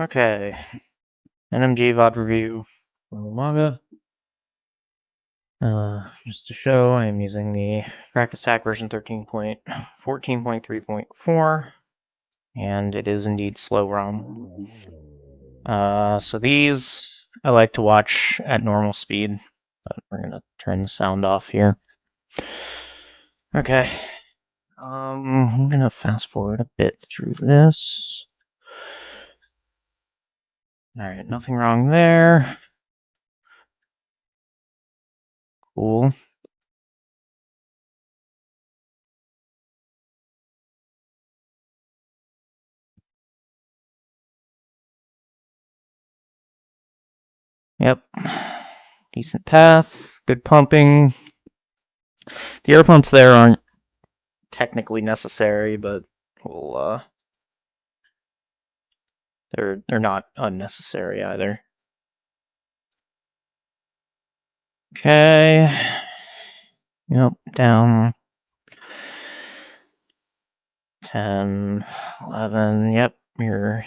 Okay, NMG VOD review for Lumaga. Just to show, I am using the Practice Hack version 13.14.3.4, and it is indeed slow ROM. So these I like to watch at normal speed, but we're gonna turn the sound off here. Okay, I'm gonna fast forward a bit through this. Alright, nothing wrong there. Cool. Yep. Decent path, good pumping. The air pumps there aren't technically necessary, but we'll, they're not unnecessary either. Okay. Yep, down 10, 11. Yep, you're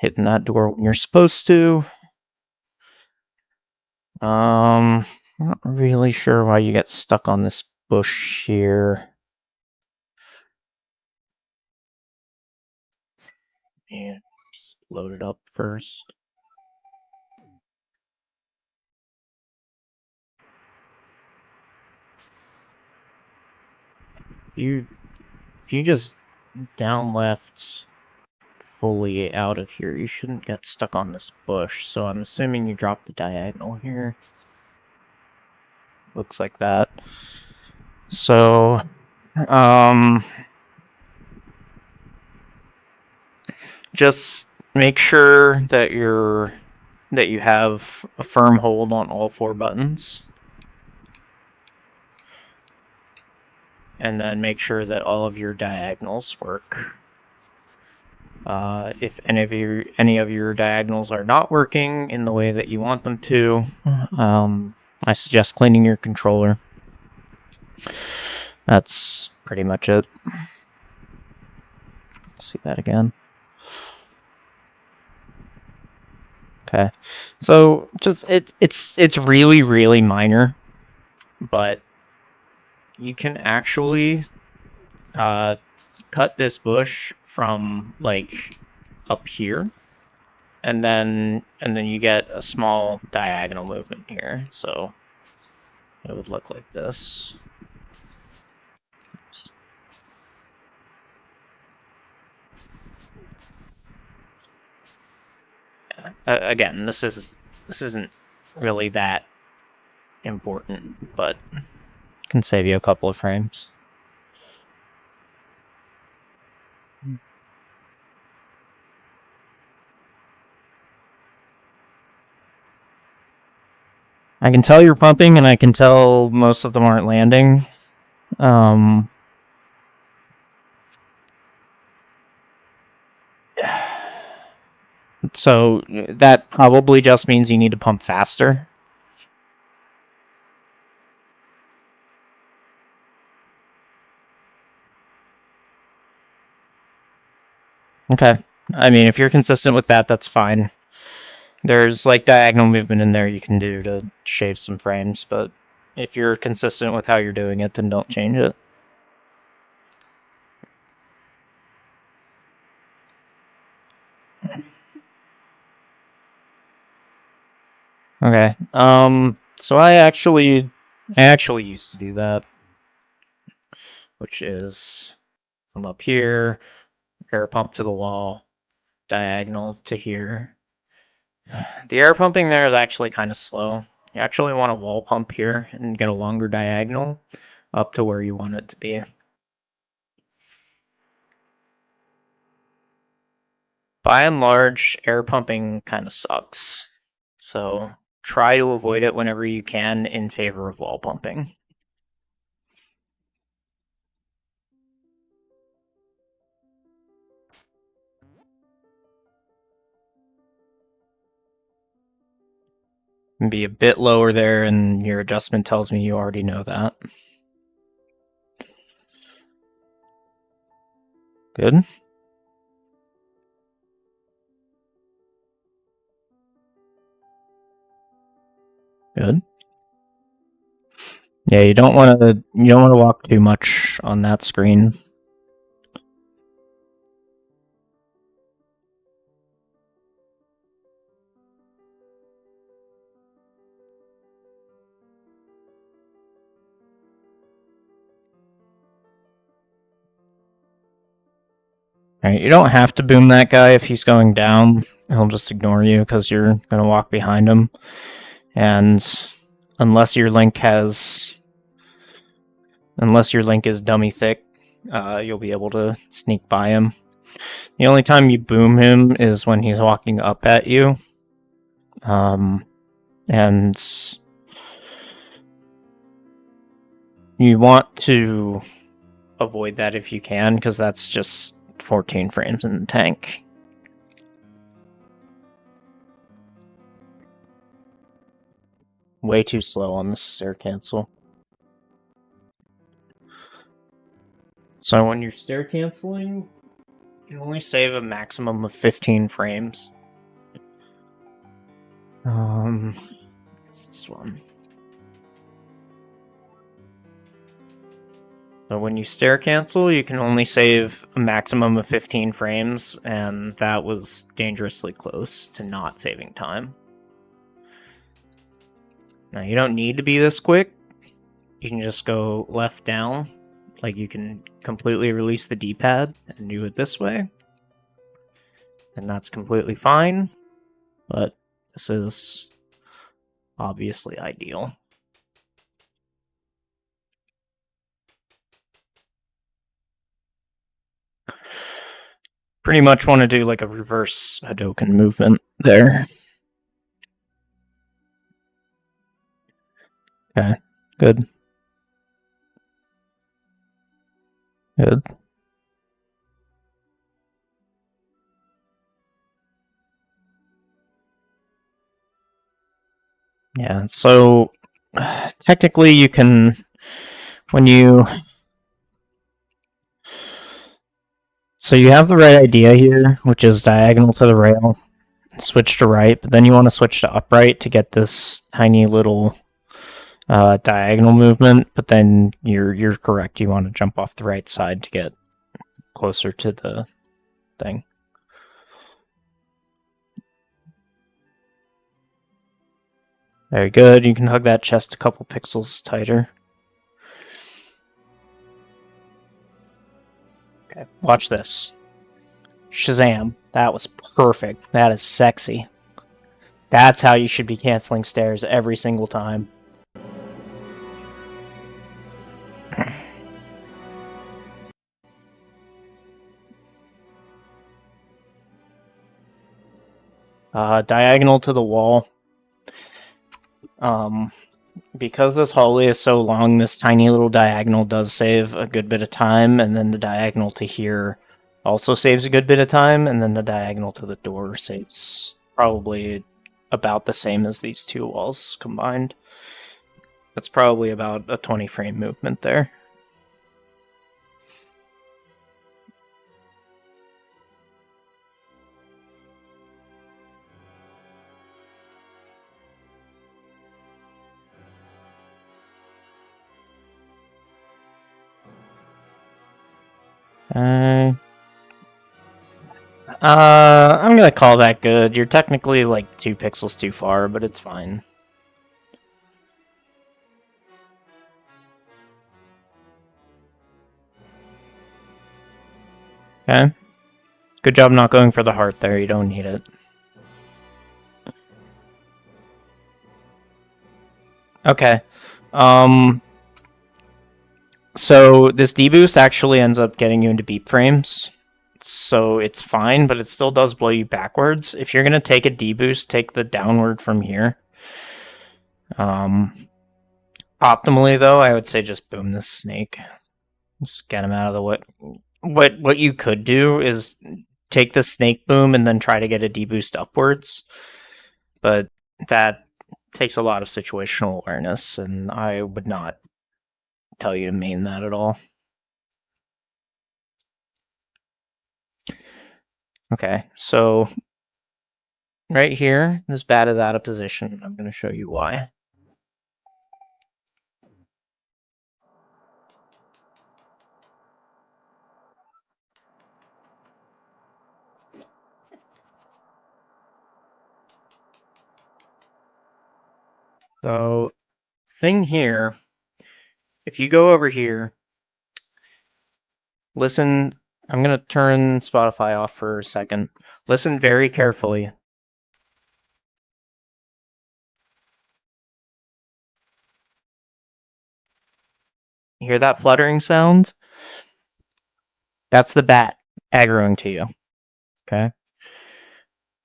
hitting that door when you're supposed to. Not really sure why you get stuck on this bush here. Yeah, just load it up first. If you just down left fully out of here, you shouldn't get stuck on this bush, so I'm assuming you drop the diagonal here. Looks like that. So, just make sure that you have a firm hold on all 4 buttons. And then make sure that all of your diagonals work. If any of your diagonals are not working in the way that you want them to, I suggest cleaning your controller. That's pretty much it. See that again. Okay, so just it's really minor, but you can actually cut this bush from like up here, and then you get a small diagonal movement here. So it would look like this. Again, this isn't really that important, but can save you a couple of frames. I can tell you're pumping, and I can tell most of them aren't landing. So that probably just means you need to pump faster. Okay. I mean, if you're consistent with that, that's fine. There's like diagonal movement in there you can do to shave some frames, but if you're consistent with how you're doing it, then don't change it. Okay. So I actually used to do that, which is from up here, air pump to the wall, diagonal to here. The air pumping there is actually kind of slow. You actually want a wall pump here and get a longer diagonal up to where you want it to be. By and large, air pumping kind of sucks. So try to avoid it whenever you can in favor of wall pumping. Be a bit lower there, and your adjustment tells me you already know that. Good. Good. Yeah, you don't want to walk too much on that screen. Alright, you don't have to boom that guy if he's going down. He'll just ignore you because you're going to walk behind him. And unless your link is dummy thick, you'll be able to sneak by him. The only time you boom him is when he's walking up at you. And you want to avoid that if you can, because that's just 14 frames in the tank. Way too slow on the stair cancel. So when you're stair canceling, you only save a maximum of 15 frames. What's this one? So when you stair cancel, you can only save a maximum of 15 frames, and that was dangerously close to not saving time. Now, you don't need to be this quick. You can just go left down. Like, you can completely release the D-pad and do it this way. And that's completely fine. But this is obviously ideal. Pretty much want to do like a reverse Hadoken movement there. Okay, good. Good. Yeah, so technically you can, so you have the right idea here, which is diagonal to the rail, switch to right, but then you want to switch to upright to get this tiny little diagonal movement, but then you're correct, you want to jump off the right side to get closer to the thing. Very good, you can hug that chest a couple pixels tighter. Okay, watch this. Shazam. That was perfect. That is sexy. That's how you should be canceling stairs every single time. Diagonal to the wall. Because this hallway is so long, this tiny little diagonal does save a good bit of time, and then the diagonal to here also saves a good bit of time, and then the diagonal to the door saves probably about the same as these two walls combined. That's probably about a 20 frame movement there. I'm gonna call that good. You're technically like 2 pixels too far, but it's fine. Okay. Good job not going for the heart there, you don't need it. Okay. So this deboost actually ends up getting you into beep frames. So it's fine, but it still does blow you backwards. If you're gonna take a deboost, take the downward from here. Optimally though, I would say just boom this snake. Just get him out of the way. What you could do is take the snake boom and then try to get a deboost upwards. But that takes a lot of situational awareness, and I would not tell you to main that at all. Okay, so right here, this bat is out of position. I'm going to show you why. So, thing here, if you go over here, listen, I'm going to turn Spotify off for a second. Listen very carefully. You hear that fluttering sound? That's the bat aggroing to you. Okay?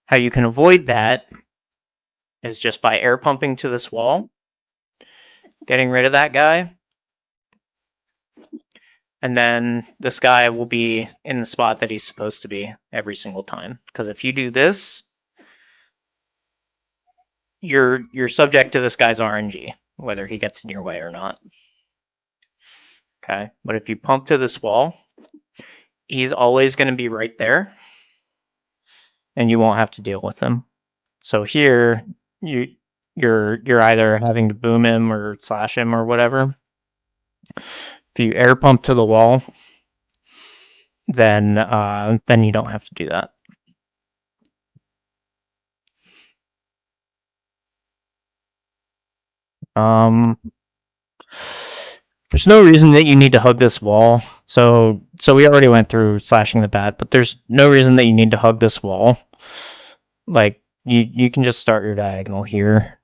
How you can avoid that is just by air pumping to this wall, getting rid of that guy, and then this guy will be in the spot that he's supposed to be every single time. Because if you do this, you're subject to this guy's RNG, whether he gets in your way or not. Okay? But if you pump to this wall, he's always going to be right there, and you won't have to deal with him. So here, you're either having to boom him or slash him or whatever. If you air pump to the wall, then you don't have to do that. There's no reason that you need to hug this wall. So we already went through slashing the bat, but there's no reason that you need to hug this wall. Like you can just start your diagonal here,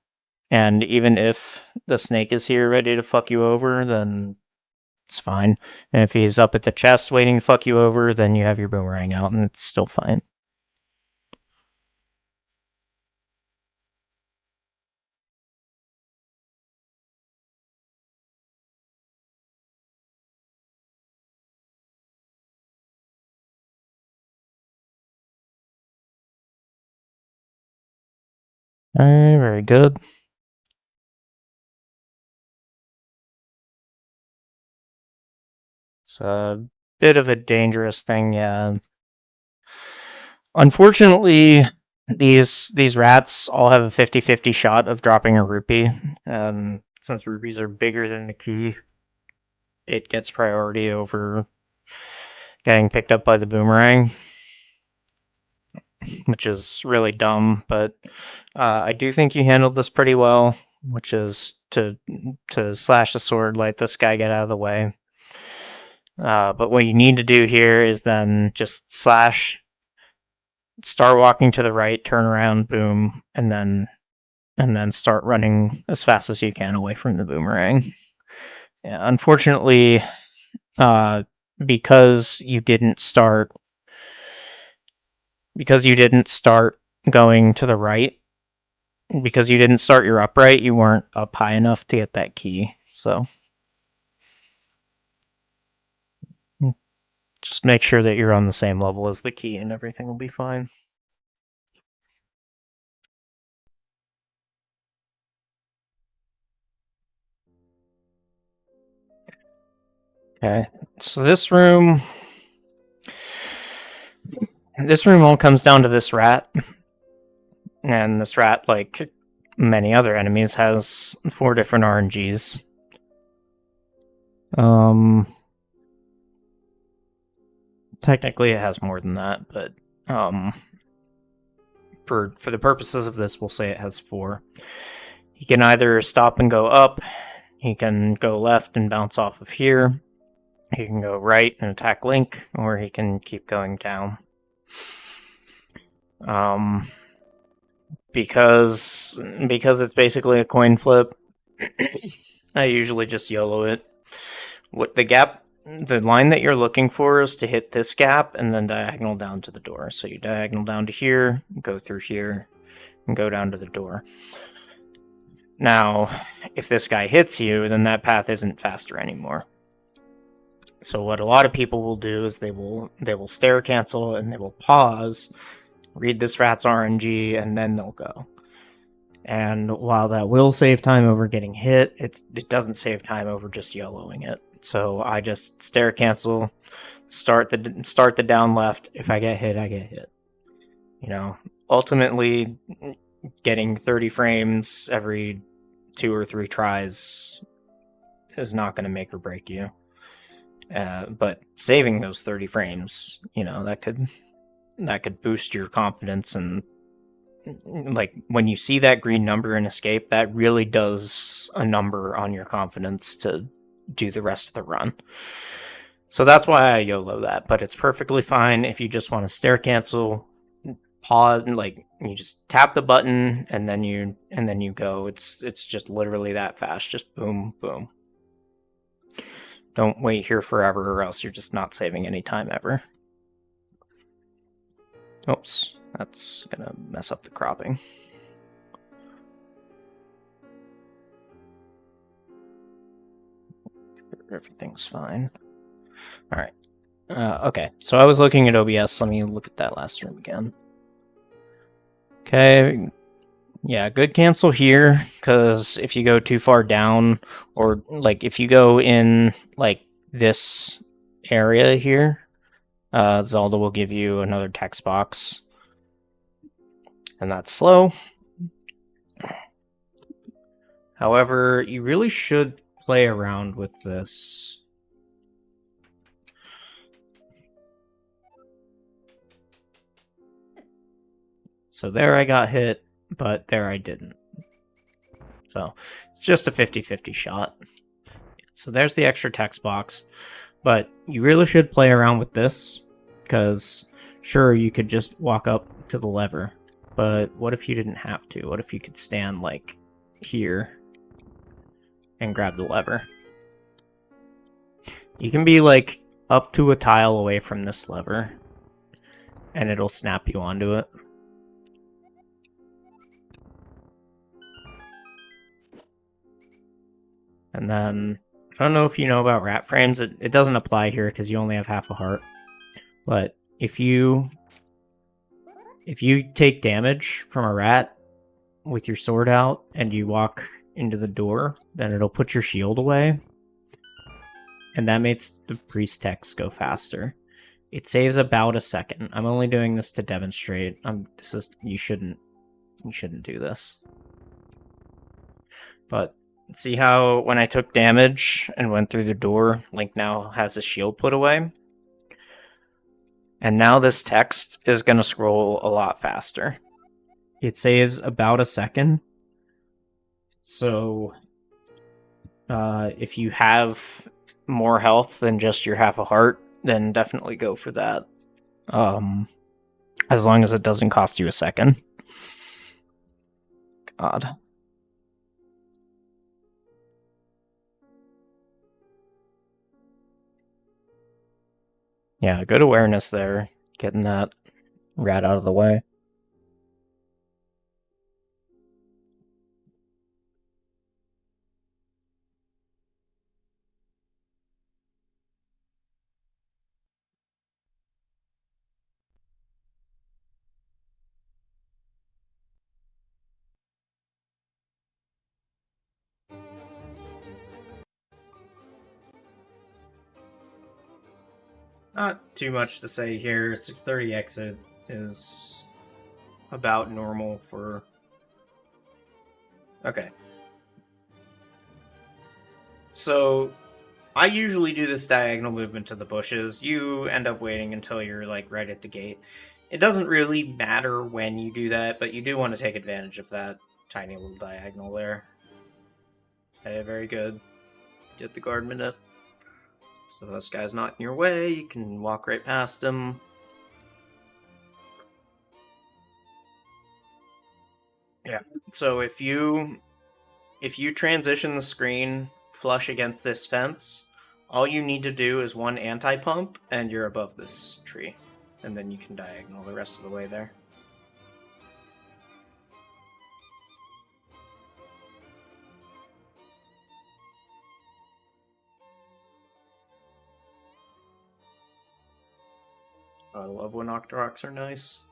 and even if the snake is here ready to fuck you over, then it's fine. And if he's up at the chest waiting to fuck you over, then you have your boomerang out, and it's still fine. Alright, very good. It's a bit of a dangerous thing, yeah. Unfortunately, these rats all have a 50-50 shot of dropping a rupee. Since rupees are bigger than the key, it gets priority over getting picked up by the boomerang, which is really dumb, but I do think you handled this pretty well, which is to slash the sword, let this guy get out of the way. But what you need to do here is then just slash, start walking to the right, turn around, boom, and then start running as fast as you can away from the boomerang. Yeah, unfortunately, because you didn't start going to the right, because you didn't start your upright, you weren't up high enough to get that key. So just make sure that you're on the same level as the key and everything will be fine. Okay, so this room all comes down to this rat. And this rat, like many other enemies, has 4 different RNGs. Technically it has more than that, but for the purposes of this, we'll say it has 4. He can either stop and go up, he can go left and bounce off of here, he can go right and attack Link, or he can keep going down. Because it's basically a coin flip, I usually just YOLO it. What the line that you're looking for is to hit this gap and then diagonal down to the door. So you diagonal down to here, go through here, and go down to the door. Now, if this guy hits you, then that path isn't faster anymore. So what a lot of people will do is they will stair cancel and they will pause, read this rat's RNG, and then they'll go. And while that will save time over getting hit, it doesn't save time over just YOLOing it. So I just stair cancel, start the down left. If I get hit, I get hit. You know, ultimately, getting 30 frames every 2 or 3 tries is not going to make or break you. But saving those 30 frames, you know, that could boost your confidence and like when you see that green number in escape, that really does a number on your confidence to do the rest of the run. So that's why I YOLO that, but it's perfectly fine if you just want to stair cancel, pause, like you just tap the button and then you go. It's just literally that fast. Just boom, boom. Don't wait here forever or else you're just not saving any time ever. Oops, that's gonna mess up the cropping. Everything's fine. All right. Okay, so I was looking at OBS. Let me look at that last room again. Okay. Yeah, good cancel here, because if you go too far down, or like if you go in like this area here, Zelda will give you another text box. And that's slow. However, you really should play around with this. So there I got hit, but there I didn't. So it's just a 50-50 shot. So there's the extra text box. But you really should play around with this, because sure, you could just walk up to the lever, but what if you didn't have to? What if you could stand like here and grab the lever? You can be like up to a tile away from this lever, and it'll snap you onto it. And then, I don't know if you know about rat frames, it doesn't apply here because you only have half a heart. But if you take damage from a rat with your sword out and you walk into the door, then it'll put your shield away. And that makes the priest text go faster. It saves about a second. I'm only doing this to demonstrate. You shouldn't do this. But see how when I took damage and went through the door, Link now has his shield put away? And now this text is going to scroll a lot faster. It saves about a second. So if you have more health than just your half a heart, then definitely go for that. As long as it doesn't cost you a second. God. Yeah, good awareness there. Getting that rat out of the way. Not too much to say here. 6:30 exit is about normal for... Okay. So, I usually do this diagonal movement to the bushes. You end up waiting until you're, like, right at the gate. It doesn't really matter when you do that, but you do want to take advantage of that tiny little diagonal there. Okay, very good. Get the guard minute. So this guy's not in your way, you can walk right past him. Yeah, so if you transition the screen flush against this fence, all you need to do is one anti-pump, and you're above this tree. And then you can diagonal the rest of the way there. I love when Octoroks are nice.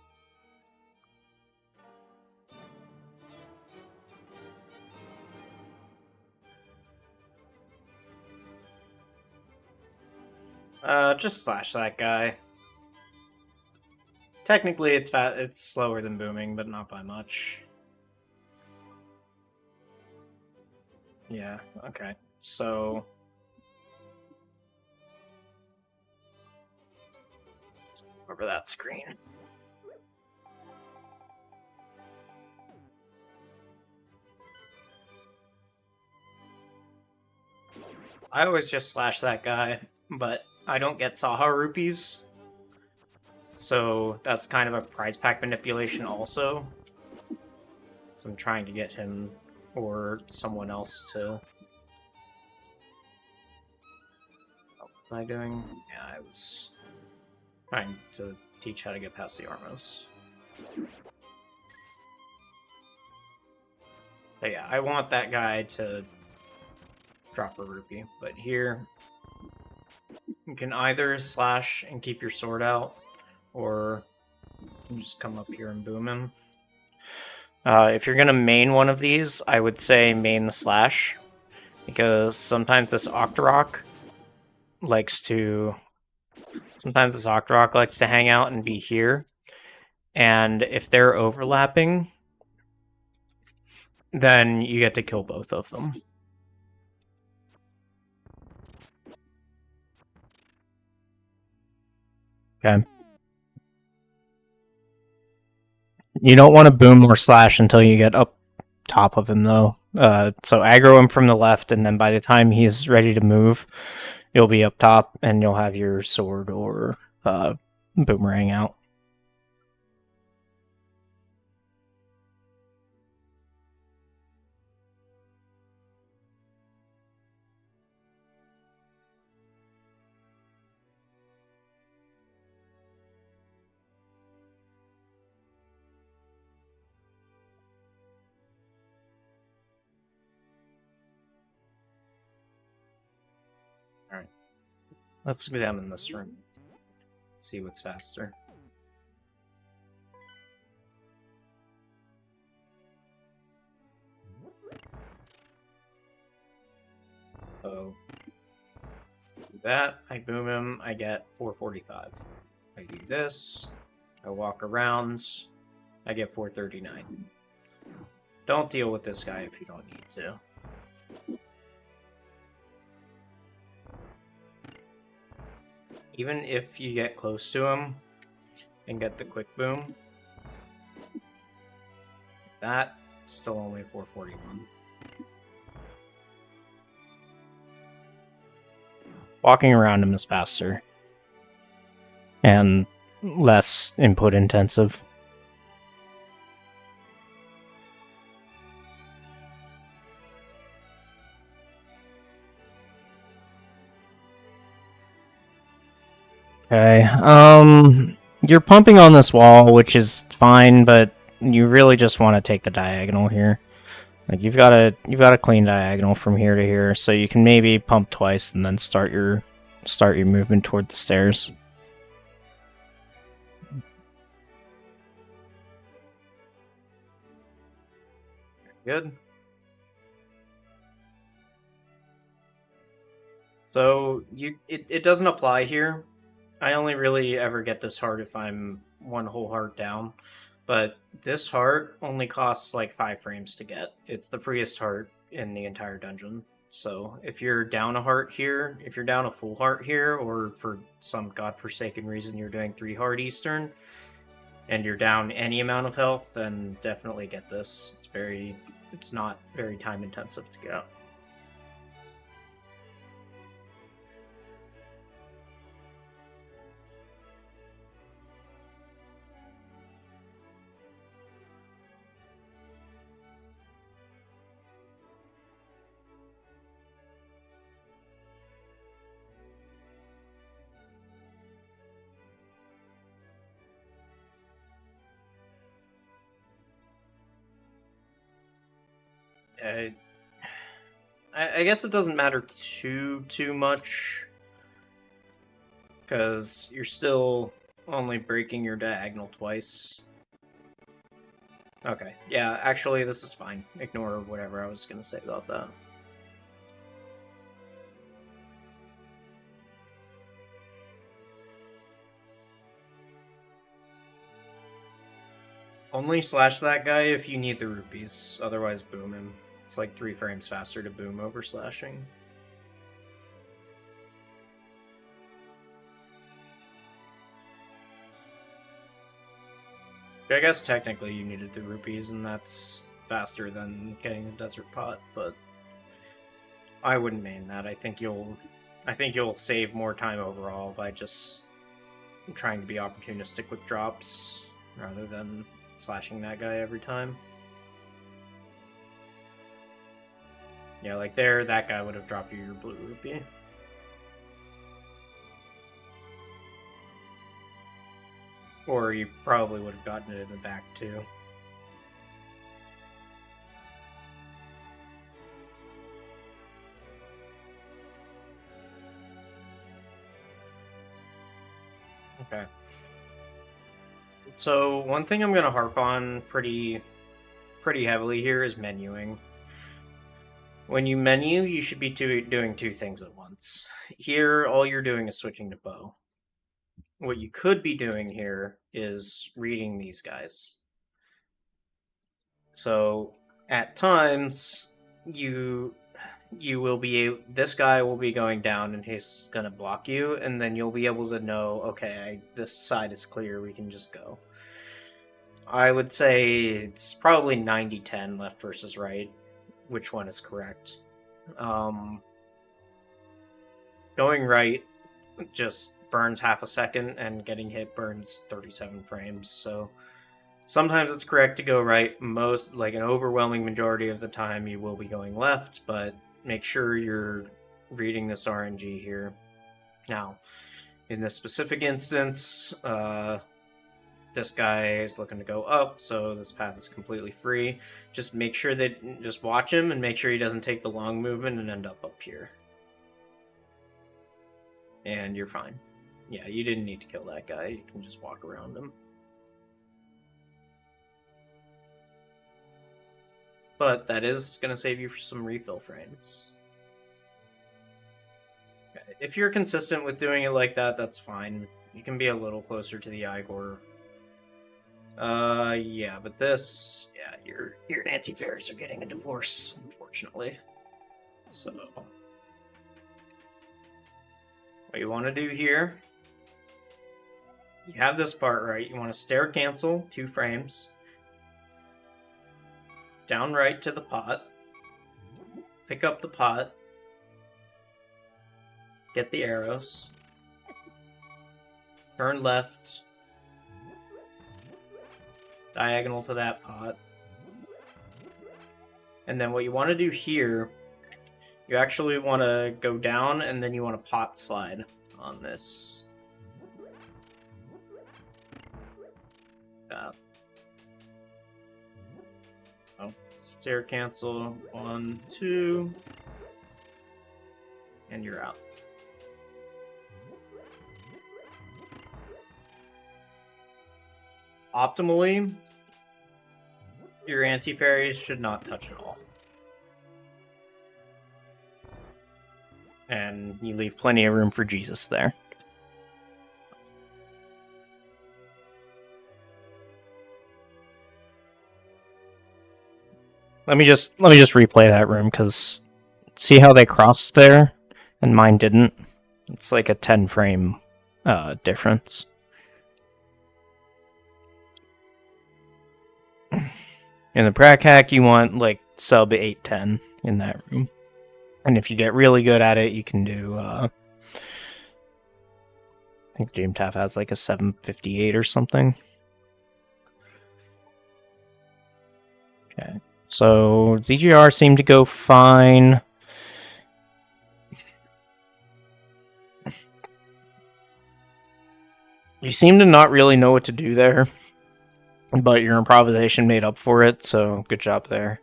Just slash that guy. Technically, it's slower than booming, but not by much. Yeah, okay. So... let's go over that screen. I always just slash that guy, but I don't get Saha rupees. So that's kind of a prize pack manipulation also. So I'm trying to get him or someone else to... What was I doing? Yeah, I was trying to teach how to get past the Armos. But yeah, I want that guy to drop a rupee, but here you can either slash and keep your sword out, or you just come up here and boom him. If you're gonna main one of these, I would say main the slash, because sometimes this Octorok likes to hang out and be here, and if they're overlapping, then you get to kill both of them. Okay. You don't want to boom or slash until you get up top of him, though. So aggro him from the left, and then by the time he's ready to move, you'll be up top, and you'll have your sword or boomerang out. Alright. Let's go down in this room. See what's faster. So, do that, I boom him, I get 445. I do this, I walk around, I get 439. Don't deal with this guy if you don't need to. Even if you get close to him and get the quick boom, that still only 441. Walking around him is faster and less input intensive. Okay, you're pumping on this wall, which is fine, but you really just want to take the diagonal here. Like you've got a clean diagonal from here to here, so you can maybe pump twice and then start your movement toward the stairs. Good. So it doesn't apply here. I only really ever get this heart if I'm one whole heart down. But this heart only costs like 5 frames to get. It's the freest heart in the entire dungeon. So if you're down a heart here, if you're down a full heart here, or for some godforsaken reason you're doing 3 heart Eastern, and you're down any amount of health, then definitely get this. It's not very time intensive to get. I guess it doesn't matter too much, because you're still only breaking your diagonal twice. Okay, yeah, actually this is fine. Ignore whatever I was gonna say about that. Only slash that guy if you need the rupees, otherwise boom him. It's like 3 frames faster to boom over slashing. I guess technically you needed the rupees, and that's faster than getting the desert pot, but I wouldn't main that. I think you'll save more time overall by just trying to be opportunistic with drops rather than slashing that guy every time. Yeah, like there, that guy would have dropped you your blue rupee. Or you probably would have gotten it in the back too. Okay. So one thing I'm gonna harp on pretty heavily here is menuing. When you menu, you should be doing two things at once. Here, all you're doing is switching to bow. What you could be doing here is reading these guys. So at times you will be this guy will be going down and he's gonna block you, and then you'll be able to know, okay, this side is clear, we can just go. I would say it's probably 90-10 left versus right, which one is correct. Going right just burns half a second, and getting hit burns 37 frames, so sometimes it's correct to go right. Most, like an overwhelming majority of the time, you will be going left, but make sure you're reading this RNG here. Now, in this specific instance, this guy is looking to go up, so this path is completely free. Just make sure that, just watch him and make sure he doesn't take the long movement and end up here. And you're fine. Yeah, you didn't need to kill that guy. You can just walk around him. But that is going to save you some refill frames. Okay. If you're consistent with doing it like that, that's fine. You can be a little closer to the Igor. Yeah, but this... Yeah, your anti-fairies are getting a divorce, unfortunately. So... what you want to do here... You have this part right. You want to stair cancel 2 frames. Down right to the pot. Pick up the pot. Get the arrows. Turn left. Diagonal to that pot. And then what you want to do here, you actually want to go down and then you want to pot slide on this. Stair cancel 1, 2, and you're out. Optimally, your anti-fairies should not touch at all. And you leave plenty of room for Jesus there. Let me just replay that room, because see how they crossed there and mine didn't? It's like a 10 frame difference. In the Prac hack, you want like sub 810 in that room. And if you get really good at it, you can do I think Jametaf has like a 758 or something. Okay. So ZGR seemed to go fine. You seem to not really know what to do there, but your improvisation made up for it, so good job there.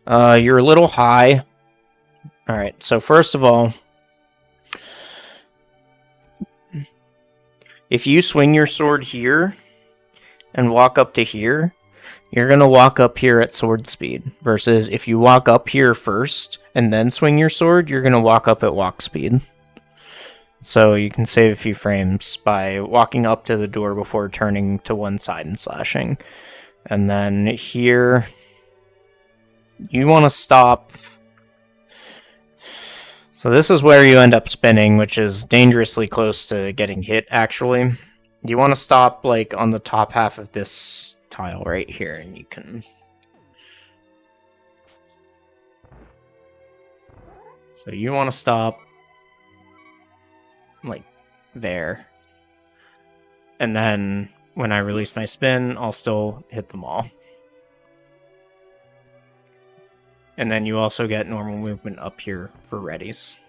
You're a little high. Alright, so first of all, if you swing your sword here and walk up to here, you're going to walk up here at sword speed, versus if you walk up here first and then swing your sword, you're going to walk up at walk speed. So you can save a few frames by walking up to the door before turning to one side and slashing. And then here, you want to stop. So this is where you end up spinning, which is dangerously close to getting hit, actually. You want to stop like on the top half of this tile right here, and you can So you want to stop like there. And then when I release my spin, I'll still hit them all. And then you also get normal movement up here for readies.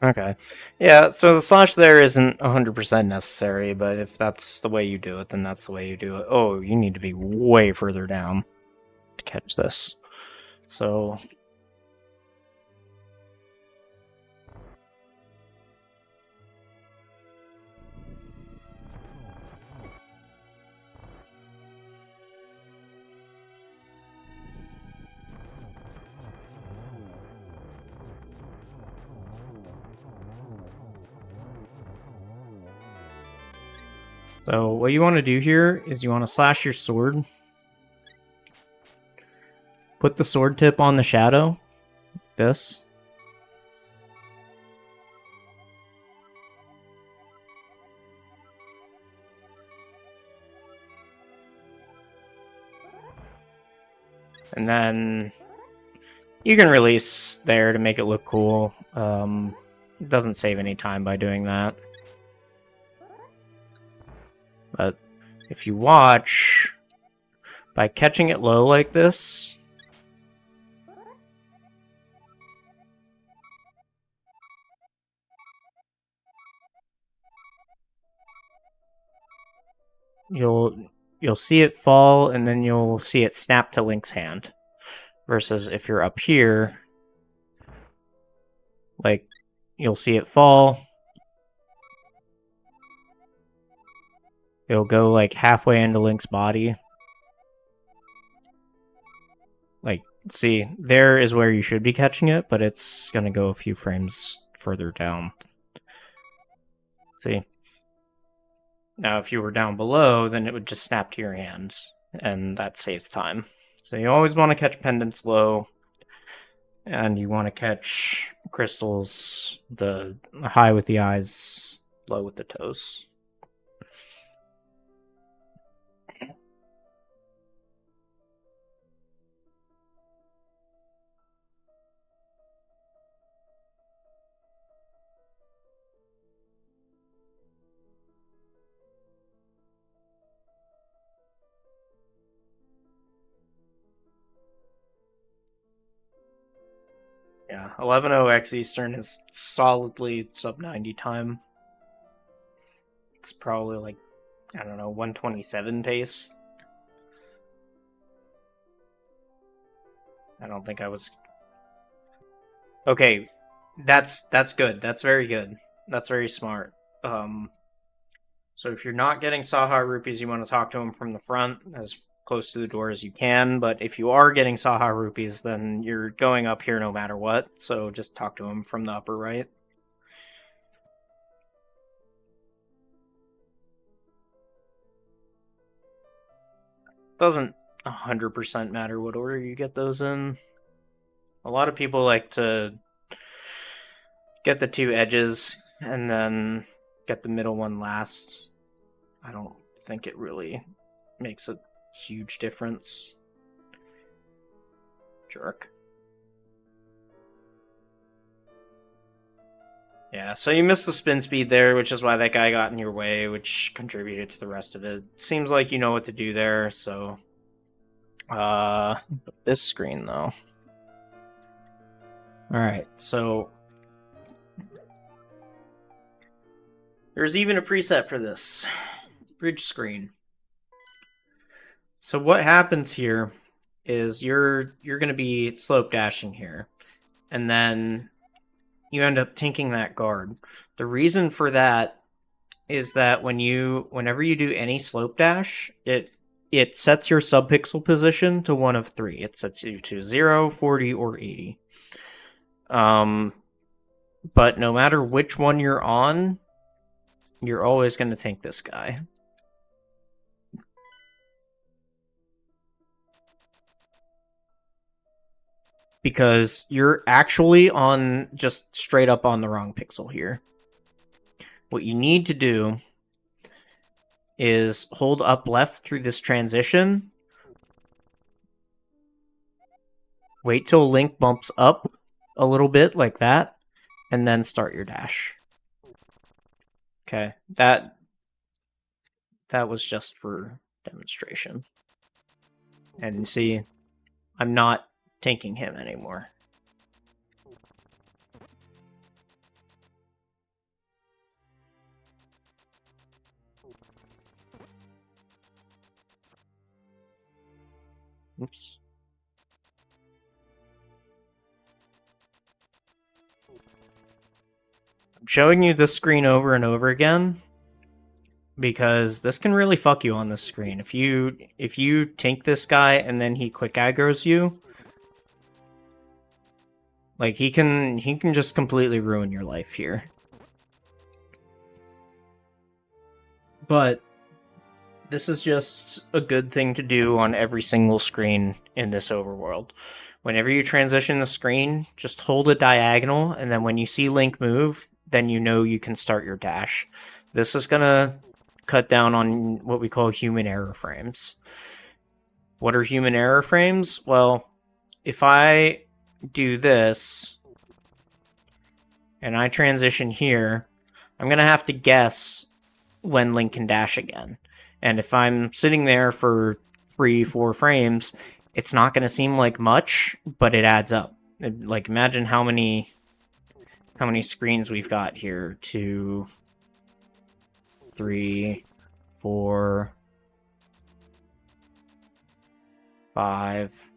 Okay. Yeah, so the slash there isn't 100% necessary, but if that's the way you do it, then that's the way you do it. Oh, you need to be way further down to catch this. So... So what you want to do here is you want to slash your sword. Put the sword tip on the shadow. Like this. And then you can release there to make it look cool. It doesn't save any time by doing that. But if you watch, by catching it low like this, you'll see it fall, and then you'll see it snap to Link's hand. Versus if you're up here, like, you'll see it fall. It'll go, like, halfway into Link's body. Like, see, there is where you should be catching it, but it's gonna go a few frames further down. See? Now, if you were down below, then it would just snap to your hands, and that saves time. So you always want to catch pendants low, and you want to catch crystals, the high with the eyes, low with the toes. Yeah, 11.0x Eastern is solidly sub 90 time. It's probably like, I don't know, 127 pace. I don't think I was... Okay, that's good. That's very good. That's very smart. So if you're not getting Saha rupees, you want to talk to him from the front as close to the door as you can. But if you are getting Saha rupees, then you're going up here no matter what. So just talk to him from the upper right. Doesn't 100% matter what order you get those in. A lot of people like to get the two edges and then get the middle one last. I don't think it really makes a huge difference. Jerk. Yeah, so you missed the spin speed there, which is why that guy got in your way, which contributed to the rest of it. Seems like you know what to do there, so... this screen, though. Alright, so... There's even a preset for this. Bridge screen. So what happens here is you're going to be slope dashing here. And then you end up tinking that guard. The reason for that is that whenever you do any slope dash, it sets your subpixel position to one of three. It sets you to 0, 40, or 80. But no matter which one you're on, you're always going to tank this guy. because you're actually on just straight up on the wrong pixel here. What you need to do is hold up left through this transition. Wait till Link bumps up a little bit like that, and then start your dash. Okay, that was just for demonstration. And see, I'm not tanking him anymore. Oops. I'm showing you this screen over and over again because this can really fuck you on this screen. If you tank this guy and then he quick aggro's you, like he can just completely ruin your life here. But this is just a good thing to do on every single screen in this overworld. Whenever you transition the screen, just hold a diagonal, and then when you see Link move, then you know you can start your dash. This is gonna cut down on what we call human error frames. What are human error frames? Well, if I do this, and I transition here, I'm gonna have to guess when Link can dash again. And if I'm sitting there for 3-4 frames, it's not going to seem like much, but it adds up. Like, imagine how many screens we've got here. 2, 3, 4, 5,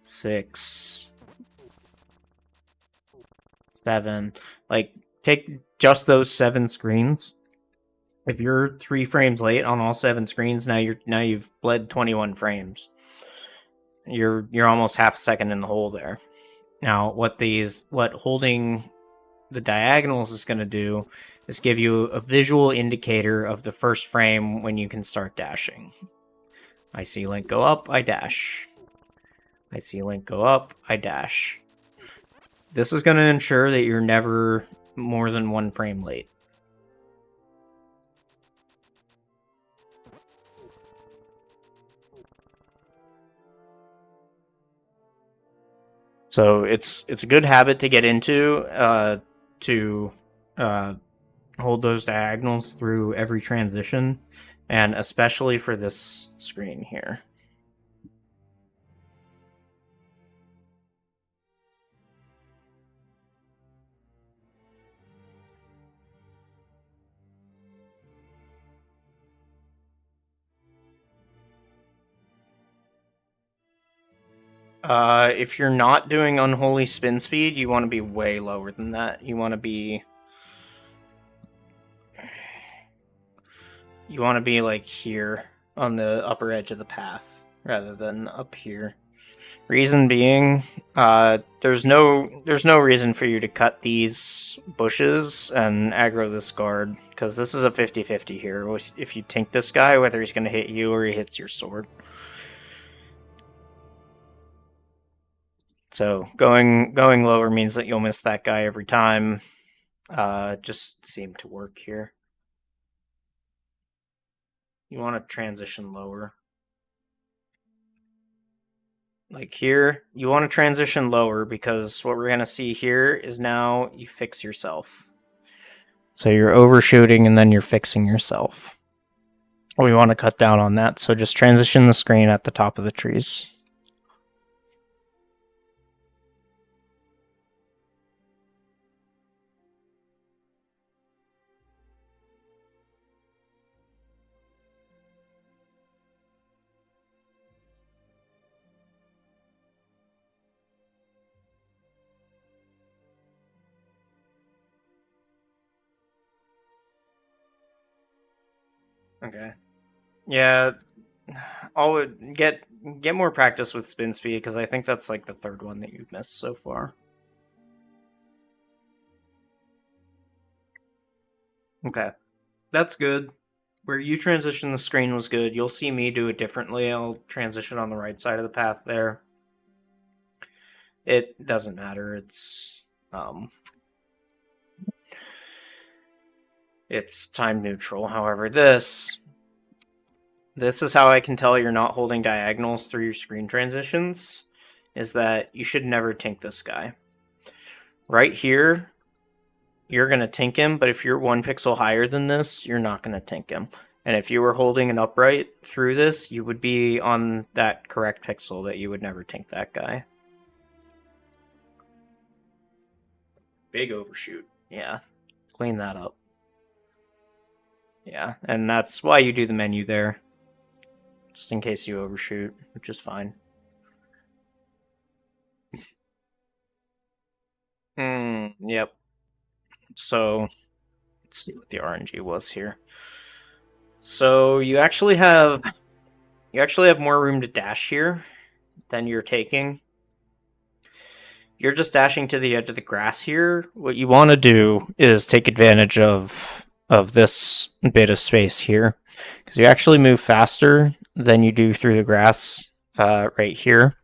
6, 7. Like, take just those 7 screens. If you're 3 frames late on all 7 screens, now you've bled 21 frames. You're almost half a second in the hole there. Now, what holding the diagonals is going to do is give you a visual indicator of the first frame when you can start dashing. I see Link go up, I dash. I see Link go up, I dash. This is going to ensure that you're never more than 1 frame late. So it's a good habit to get into to hold those diagonals through every transition, and especially for this screen here. If you're not doing unholy spin speed, you want to be way lower than that. You want to be like here on the upper edge of the path rather than up here. Reason being, there's no reason for you to cut these bushes and aggro this guard, because this is a 50-50 here. If you tank this guy, whether he's going to hit you or he hits your sword. So going lower means that you'll miss that guy every time. Just seemed to work here. You want to transition lower. Like here, you want to transition lower because what we're going to see here is now you fix yourself. So you're overshooting and then you're fixing yourself. We want to cut down on that, so just transition the screen at the top of the trees. Okay. Yeah, I'll get more practice with spin speed, because I think that's like the 3rd one that you've missed so far. Okay. That's good. Where you transition the screen was good. You'll see me do it differently. I'll transition on the right side of the path there. It doesn't matter. It's time neutral. However, this is how I can tell you're not holding diagonals through your screen transitions, is that you should never tink this guy. Right here, you're going to tink him, but if you're 1 pixel higher than this, you're not going to tink him. And if you were holding an upright through this, you would be on that correct pixel that you would never tink that guy. Big overshoot. Yeah, clean that up. Yeah, and that's why you do the menu there. Just in case you overshoot, which is fine. Yep. So, let's see what the RNG was here. So you actually have more room to dash here than you're taking. You're just dashing to the edge of the grass here. What you want to do is take advantage of this bit of space here, because you actually move faster than you do through the grass right here.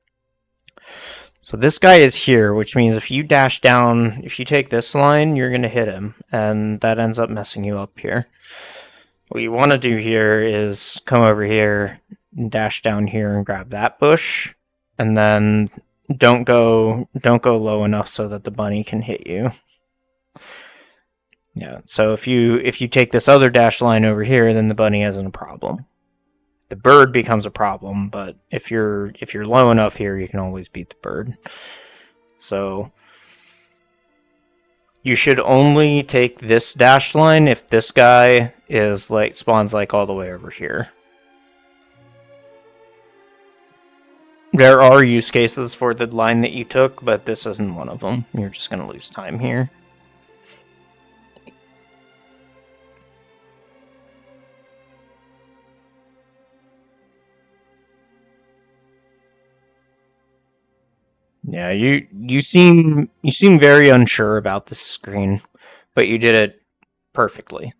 So this guy is here, which means if you dash down, if you take this line, you're going to hit him, and that ends up messing you up here. What you want to do here is come over here and dash down here and grab that bush, and then don't go low enough so that the bunny can hit you. Yeah, so if you take this other dash line over here, then the bunny isn't a problem. The bird becomes a problem, but if you're low enough here, you can always beat the bird. So you should only take this dash line if this guy is like spawns like all the way over here. There are use cases for the line that you took, but this isn't one of them. You're just going to lose time here. Yeah, you seem very unsure about this screen, but you did it perfectly.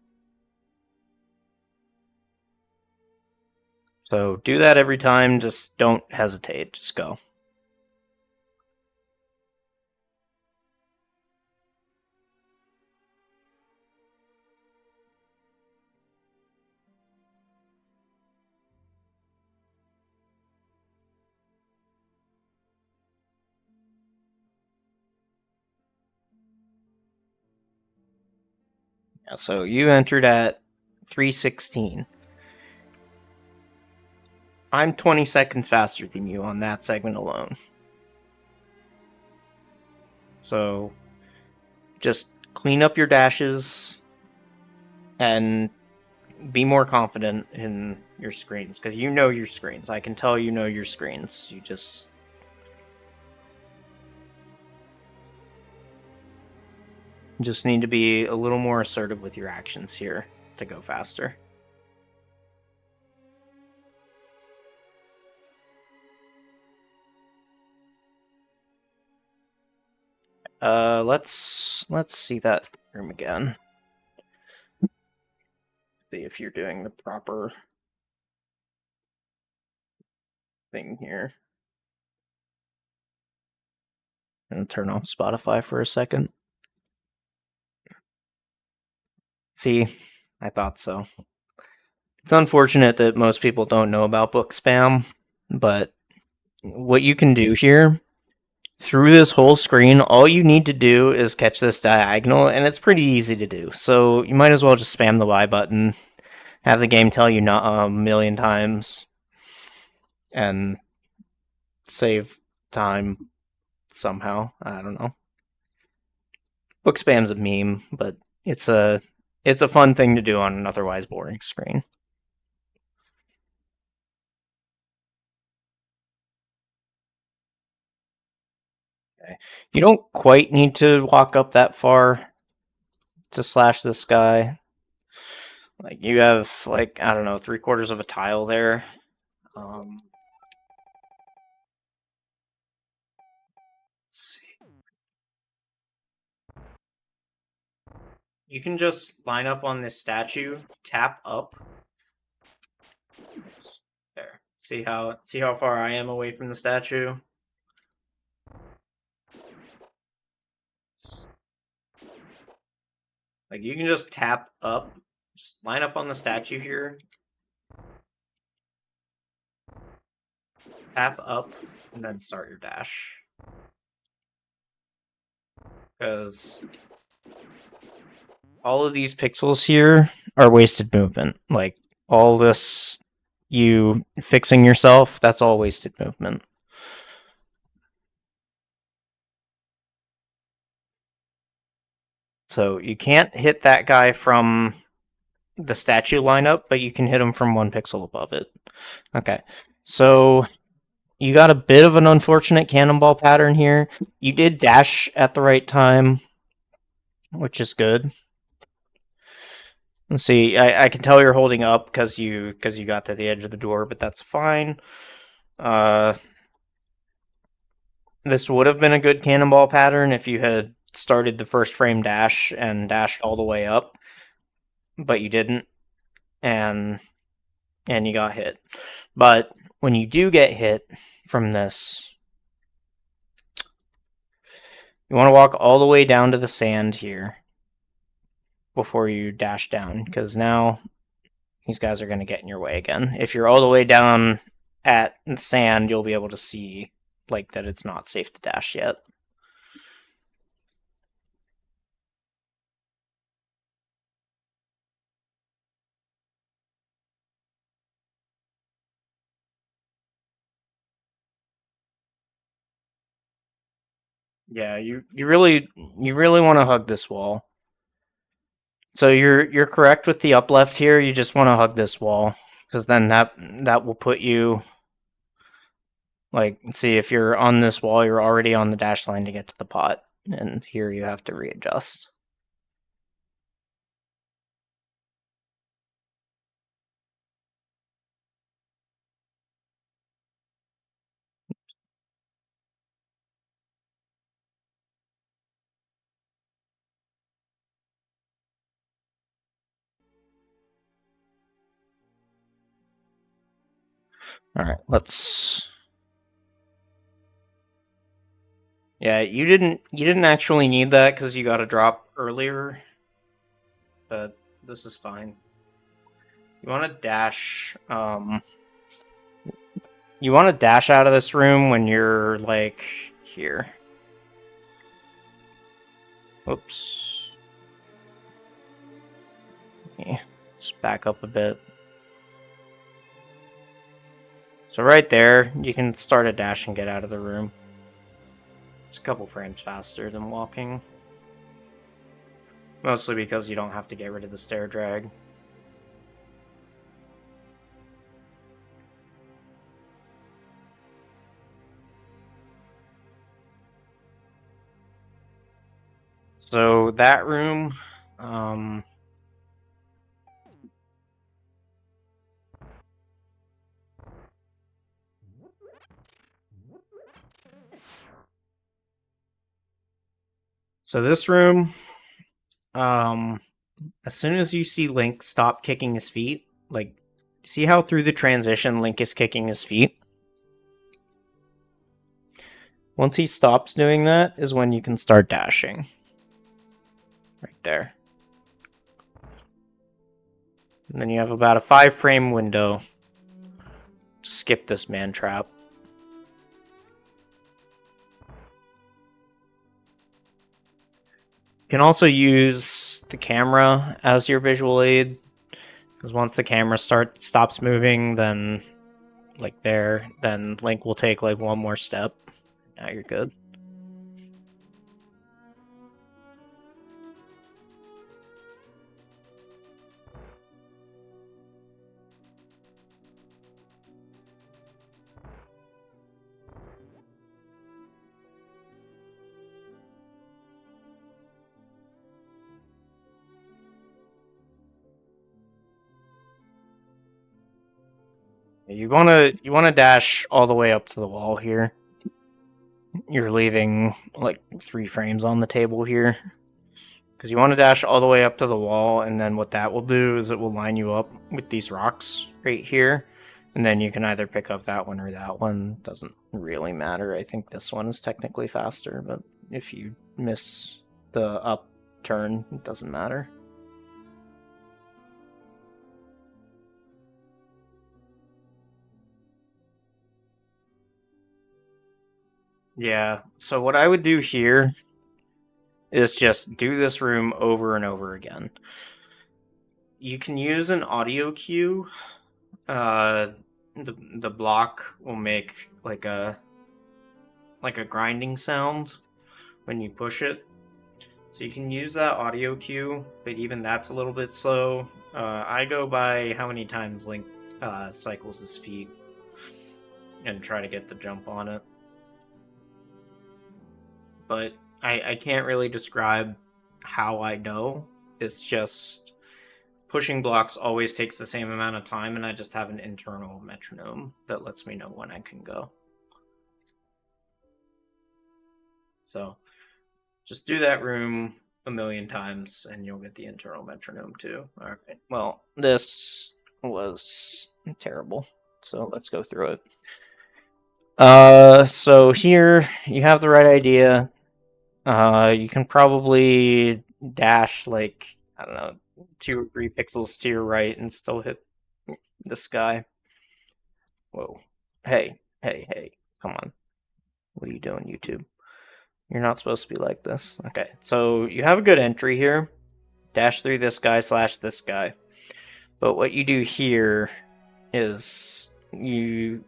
So do that every time, just don't hesitate, just go. Yeah, so you entered at 316. I'm 20 seconds faster than you on that segment alone. So just clean up your dashes and be more confident in your screens, because you know your screens. I can tell you know your screens. You just need to be a little more assertive with your actions here to go faster. Let's see that room again. See if you're doing the proper thing here. And turn off Spotify for a second. See, I thought so. It's unfortunate that most people don't know about book spam, but what you can do here, through this whole screen, all you need to do is catch this diagonal, and it's pretty easy to do. So you might as well just spam the Y button, have the game tell you not a million times, and save time somehow. I don't know. Book spam's a meme, but it's a fun thing to do on an otherwise boring screen. Okay. You don't quite need to walk up that far to slash this guy. Like, you have, like, I don't know, 3/4 of a tile there. Let's see. You can just line up on this statue, tap up. There. See how far I am away from the statue? Like, you can just tap up, just line up on the statue here, tap up, and then start your dash. Because all of these pixels here are wasted movement. Like, all this, you fixing yourself, that's all wasted movement. So you can't hit that guy from the statue lineup, but you can hit him from 1 pixel above it. Okay, so you got a bit of an unfortunate cannonball pattern here. You did dash at the right time, which is good. Let's see. I can tell you're holding up because you got to the edge of the door, but that's fine. This would have been a good cannonball pattern if you had started the first frame dash and dashed all the way up, but you didn't, and you got hit. But when you do get hit from this, you want to walk all the way down to the sand here before you dash down, because now these guys are going to get in your way again. If you're all the way down at the sand, you'll be able to see like that it's not safe to dash yet. Yeah, you really want to hug this wall. So you're correct with the up left here. You just want to hug this wall because then that will put you like, see, if you're on this wall, you're already on the dash line to get to the pot, and here you have to readjust. All right, let's. Yeah, you didn't actually need that because you got a drop earlier, but this is fine. You want to dash. You want to dash out of this room when you're like here. Oops. Yeah, just back up a bit. So right there, you can start a dash and get out of the room. It's a couple frames faster than walking. Mostly because you don't have to get rid of the stair drag. So that room, so this room, as soon as you see Link stop kicking his feet, like, see how through the transition Link is kicking his feet? Once he stops doing that is when you can start dashing. Right there. And then you have about a 5-frame window to skip this man trap. You can also use the camera as your visual aid, because once the camera stops moving, then like there, then Link will take like one more step. Now you're good. You wanna dash all the way up to the wall here. You're leaving like 3 frames on the table here. Because you want to dash all the way up to the wall, and then what that will do is it will line you up with these rocks right here. And then you can either pick up that one or that one. Doesn't really matter. I think this one is technically faster, but if you miss the up turn, it doesn't matter. Yeah. So what I would do here is just do this room over and over again. You can use an audio cue. Uh, the block will make like a grinding sound when you push it. So you can use that audio cue, but even that's a little bit slow. I go by how many times Link cycles his feet and try to get the jump on it. But I can't really describe how I know. It's just pushing blocks always takes the same amount of time, and I just have an internal metronome that lets me know when I can go. So just do that room a million times, and you'll get the internal metronome too. All right. Well, this was terrible. So let's go through it. So here you have the right idea. You can probably dash like, I don't know, 2 or 3 pixels to your right and still hit this guy. Whoa. Hey, hey, hey. Come on. What are you doing, YouTube? You're not supposed to be like this. Okay, so you have a good entry here. Dash through this guy / this guy. But what you do here is you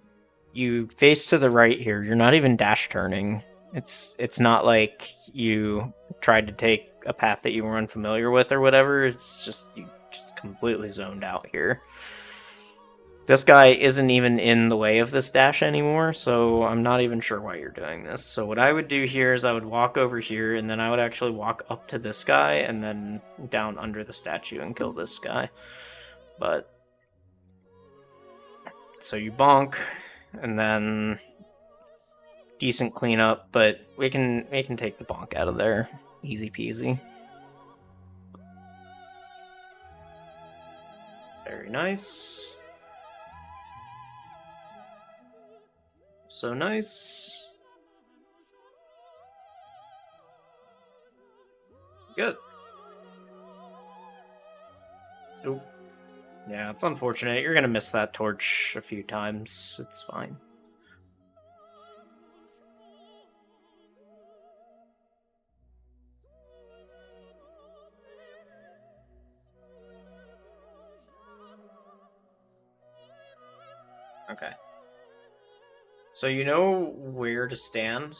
face to the right here. You're not even dash turning. It's not like you tried to take a path that you were unfamiliar with or whatever. It's just you just completely zoned out here. This guy isn't even in the way of this dash anymore, so I'm not even sure why you're doing this. So what I would do here is I would walk over here, and then I would actually walk up to this guy, and then down under the statue and kill this guy. But so you bonk, and then decent cleanup, but we can take the bonk out of there. Easy peasy. Very nice. So nice. Good. Oop. Yeah, it's unfortunate. You're gonna miss that torch a few times. It's fine. Okay. So you know where to stand?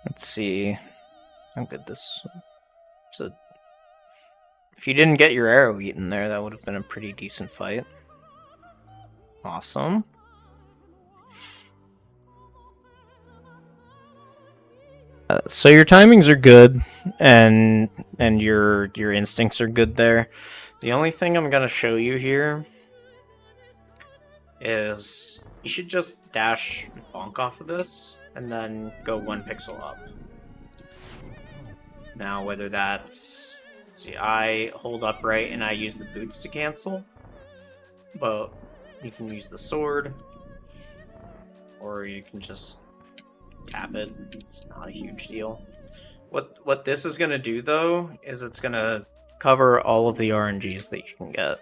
Let's see how good this. So if you didn't get your arrow eaten there, that would have been a pretty decent fight. Awesome. So your timings are good, and your instincts are good there. The only thing I'm gonna show you here is you should just dash bonk off of this, and then go 1 pixel up. Now, whether that's... See, I hold upright and I use the boots to cancel, but you can use the sword, or you can just tap it. It's not a huge deal. What this is going to do, though, is it's going to cover all of the RNGs that you can get.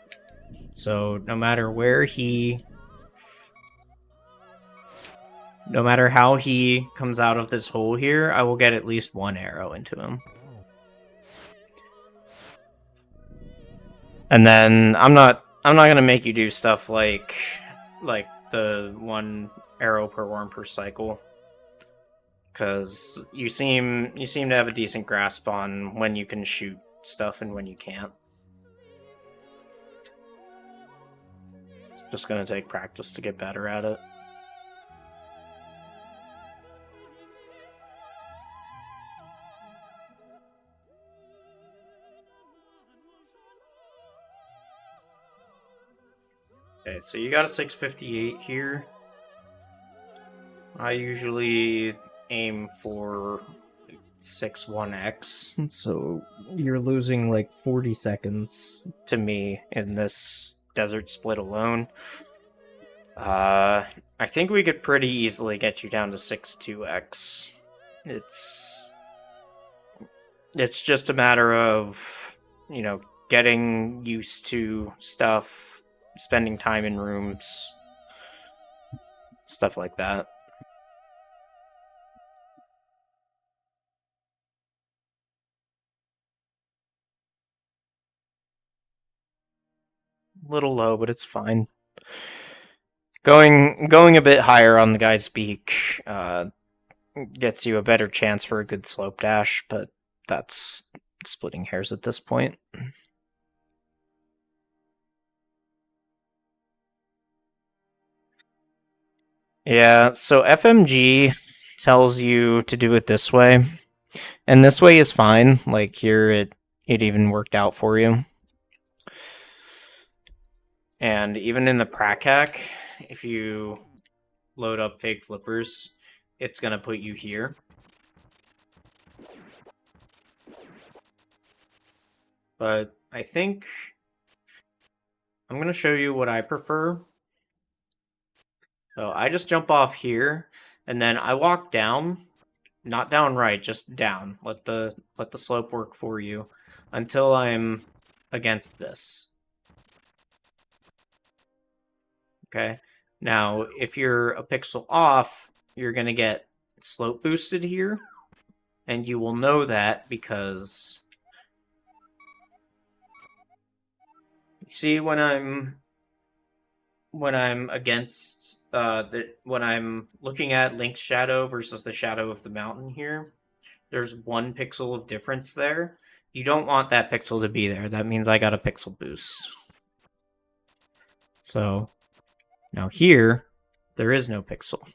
So no matter where no matter how he comes out of this hole here, I will get at least 1 arrow into him. And then I'm not gonna make you do stuff like the 1 arrow per worm per cycle, because you seem to have a decent grasp on when you can shoot stuff and when you can't. It's just gonna take practice to get better at it. Okay, so you got a 658 here. I usually aim for 6-1x, so you're losing like 40 seconds to me in this desert split alone. I think we could pretty easily get you down to 6-2x. It's just a matter of, you know, getting used to stuff, spending time in rooms. stuff like that. Little low, but it's fine. Going a bit higher on the guy's beak gets you a better chance for a good slope dash, but that's splitting hairs at this point. Yeah, so FMG tells you to do it this way, and this way is fine. Like here, it even worked out for you. And even in the prac hack, if you load up fake flippers, it's gonna put you here. But I think I'm gonna show you what I prefer. So I just jump off here, and then I walk down, not down right, just down. Let the slope work for you until I'm against this. Okay. Now, if you're a pixel off, you're gonna get slope boosted here, and you will know that because see when I'm against when I'm looking at Link's shadow versus the shadow of the mountain here, there's 1 pixel of difference there. You don't want that pixel to be there. That means I got a pixel boost. So now here, there is no pixel.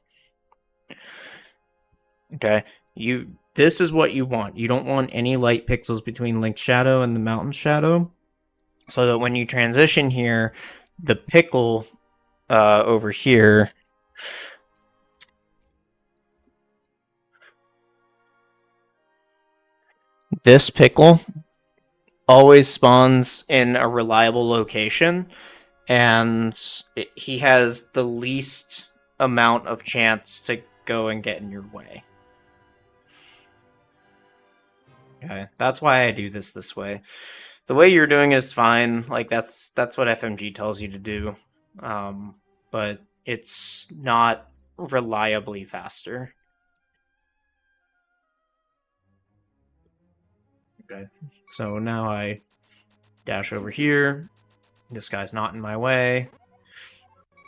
Okay, this is what you want. You don't want any light pixels between Link's shadow and the mountain shadow, so that when you transition here, the pickle over here. This pickle always spawns in a reliable location, and he has the least amount of chance to go and get in your way. Okay, that's why I do this way. The way you're doing is fine. Like that's what FMG tells you to do, but it's not reliably faster. Okay, so now I dash over here. This guy's not in my way.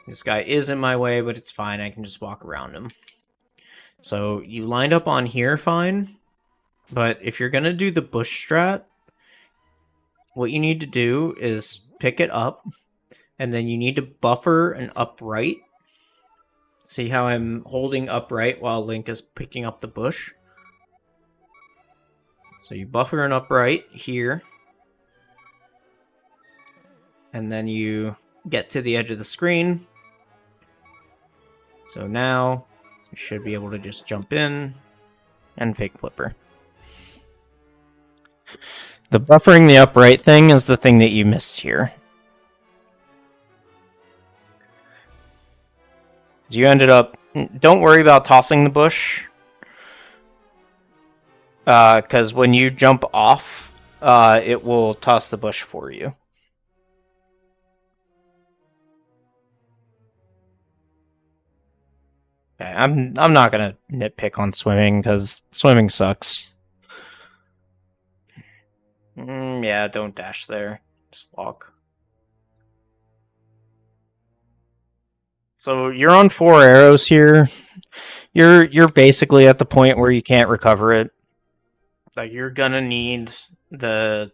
This guy is in my way, but it's fine. I can just walk around him. So you lined up on here fine, but if you're going to do the bush strat, what you need to do is pick it up, and then you need to buffer an upright. See how I'm holding upright while Link is picking up the bush? So you buffer an upright here, and then you get to the edge of the screen. So now you should be able to just jump in and fake flipper. The buffering the upright thing is the thing that you missed here. You ended up... Don't worry about tossing the bush, because when you jump off, it will toss the bush for you. Okay, I'm not gonna nitpick on swimming because swimming sucks. Yeah, don't dash there. Just walk. So you're on 4 arrows here. You're basically at the point where you can't recover it. Like you're gonna need the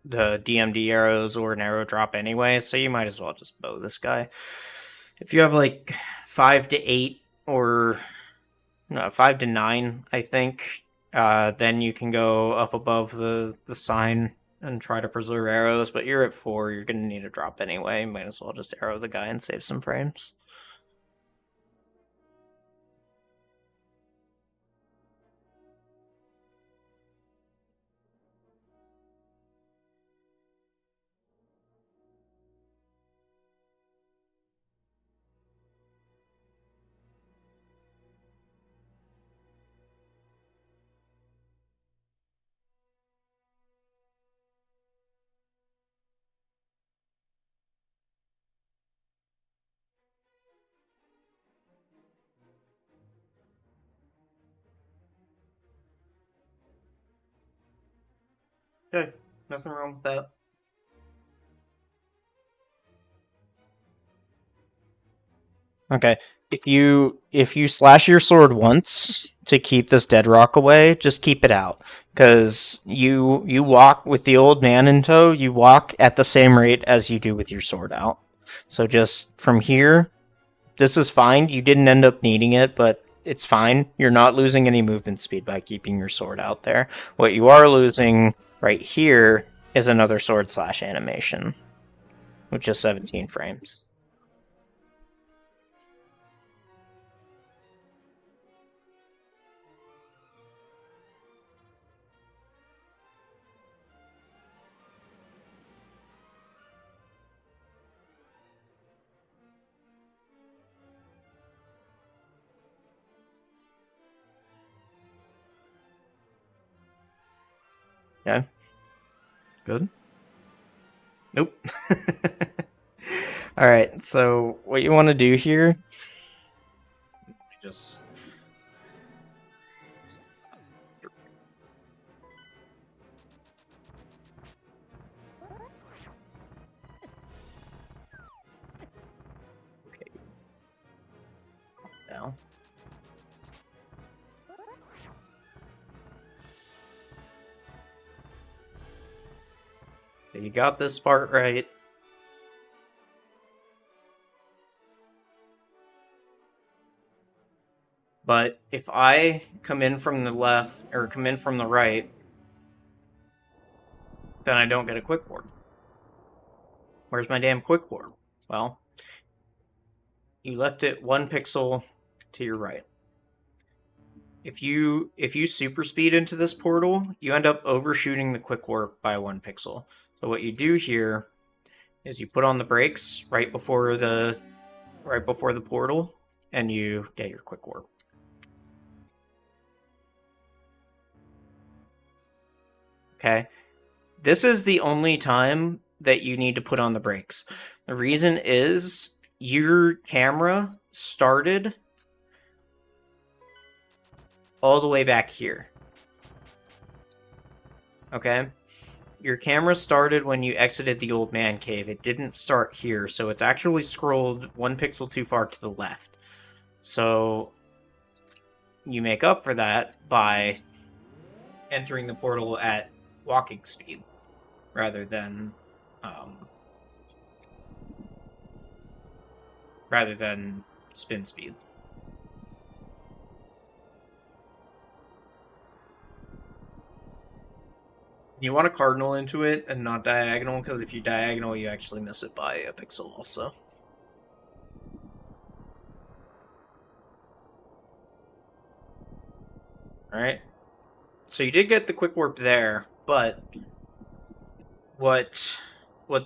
DMD arrows or an arrow drop anyway, so you might as well just bow this guy. If you have like 5 to 8 or no, 5 to 9, I think, then you can go up above the sign and try to preserve arrows, but you're at 4, you're gonna need a drop anyway. Might as well just arrow the guy and save some frames. Okay, nothing wrong with that. Okay. If you slash your sword once to keep this dead rock away, just keep it out. Cause you walk with the old man in tow, you walk at the same rate as you do with your sword out. So just from here, this is fine. You didn't end up needing it, but it's fine. You're not losing any movement speed by keeping your sword out there. What you are losing right here is another sword slash animation, which is 17 frames. Yeah. Good. Nope. All right. So what you want to do here? Just okay. Now. You got this part right. But if I come in from the left or come in from the right, then I don't get a quick warp. Where's my damn quick warp? Well, you left it 1 pixel to your right. If you super speed into this portal, you end up overshooting the quick warp by 1 pixel. So what you do here is you put on the brakes right before the portal, and you get your quick warp. Okay, this is the only time that you need to put on the brakes. The reason is your camera started all the way back here. Okay? Your camera started when you exited the old man cave. It didn't start here, so it's actually scrolled 1 pixel too far to the left. So you make up for that by entering the portal at walking speed rather than spin speed. You want to cardinal into it and not diagonal, because if you diagonal, you actually miss it by a pixel also. Alright. So you did get the quick warp there, but what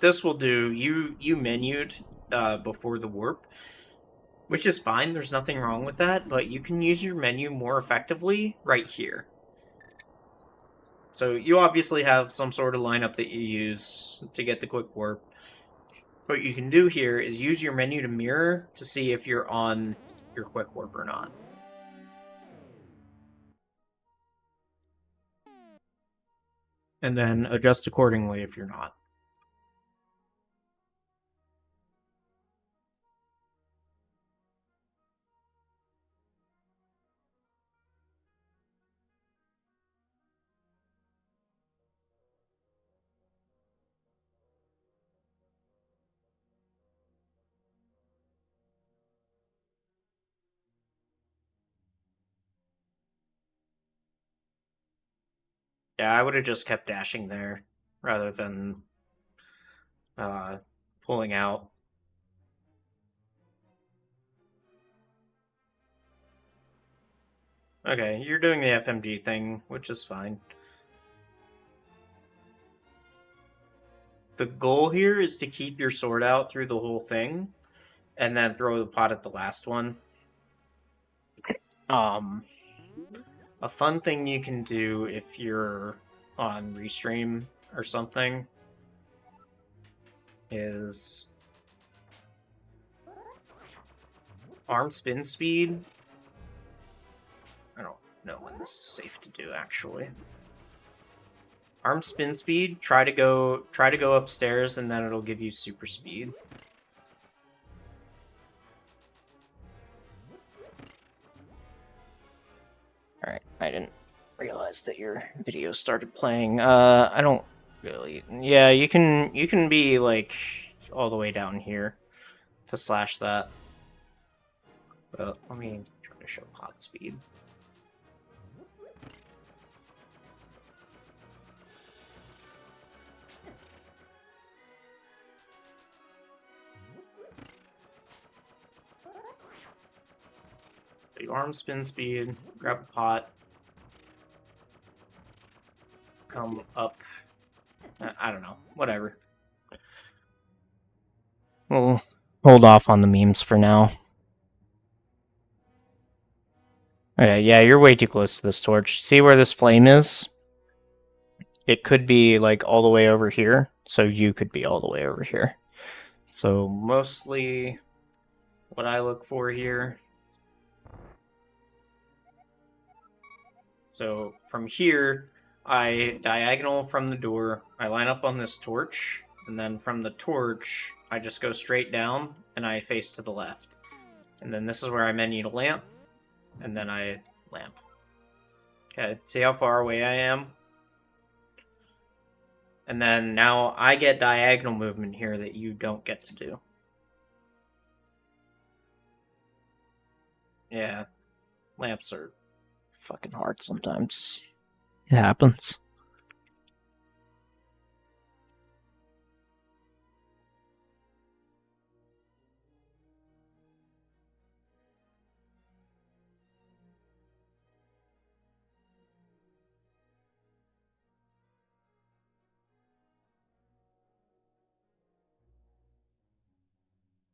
this will do, you menued before the warp, which is fine, there's nothing wrong with that, but you can use your menu more effectively right here. So you obviously have some sort of lineup that you use to get the quick warp. What you can do here is use your menu to mirror to see if you're on your quick warp or not. And then adjust accordingly if you're not. Yeah, I would have just kept dashing there rather than pulling out. Okay, you're doing the FMG thing, which is fine. The goal here is to keep your sword out through the whole thing, and then throw the pot at the last one. A fun thing you can do if you're on Restream or something is arm spin speed. I don't know when this is safe to do, actually. Arm spin speed. Try to go upstairs, and then it'll give you super speed. All right, I didn't realize that your video started playing. I don't really. Yeah, you can be like all the way down here to slash that. But let me try to show pot speed. So you arm spin speed, grab a pot, come up. I don't know, whatever. We'll hold off on the memes for now. Okay, yeah, you're way too close to this torch. See where this flame is? It could be like all the way over here, so you could be all the way over here. So mostly what I look for here. So from here, I diagonal from the door, I line up on this torch, and then from the torch, I just go straight down, and I face to the left. And then this is where I menu to lamp, and then I lamp. Okay, see how far away I am? And then now I get diagonal movement here that you don't get to do. Yeah, lamps are fucking hard sometimes. It happens.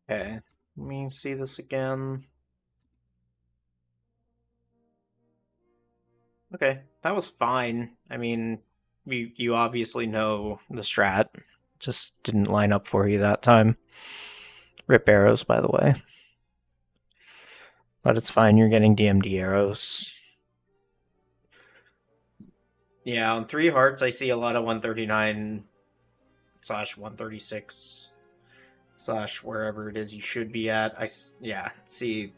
Okay, let me see this again. Okay, that was fine. I mean, you obviously know the strat. Just didn't line up for you that time. Rip arrows, by the way. But it's fine, you're getting DMD arrows. Yeah, on 3 hearts, I see a lot of 139 slash 136 slash wherever it is you should be at. I see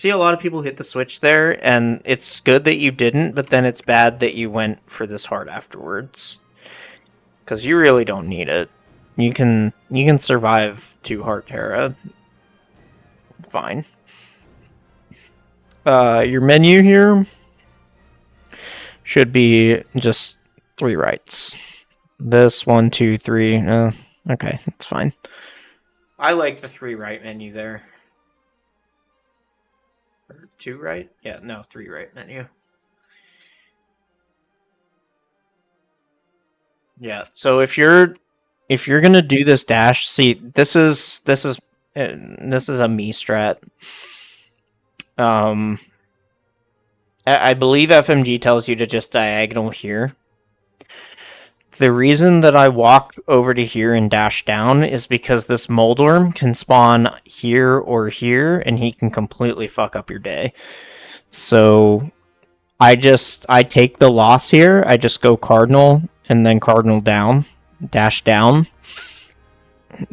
a lot of people hit the switch there, and it's good that you didn't, but then it's bad that you went for this heart afterwards. Because you really don't need it. You can survive 2 heart Terra. Fine. Your menu here should be just 3 rights. This, 1, 2, 3. Okay, it's fine. I like the 3 right menu there. Or 2 right? Yeah, no, 3 right menu. Yeah, so if you're gonna do this dash, see, this is a me strat. I believe FMG tells you to just diagonal here. The reason that I walk over to here and dash down is because this Moldworm can spawn here or here, and he can completely fuck up your day. So I take the loss here. I just go Cardinal and then Cardinal down, dash down,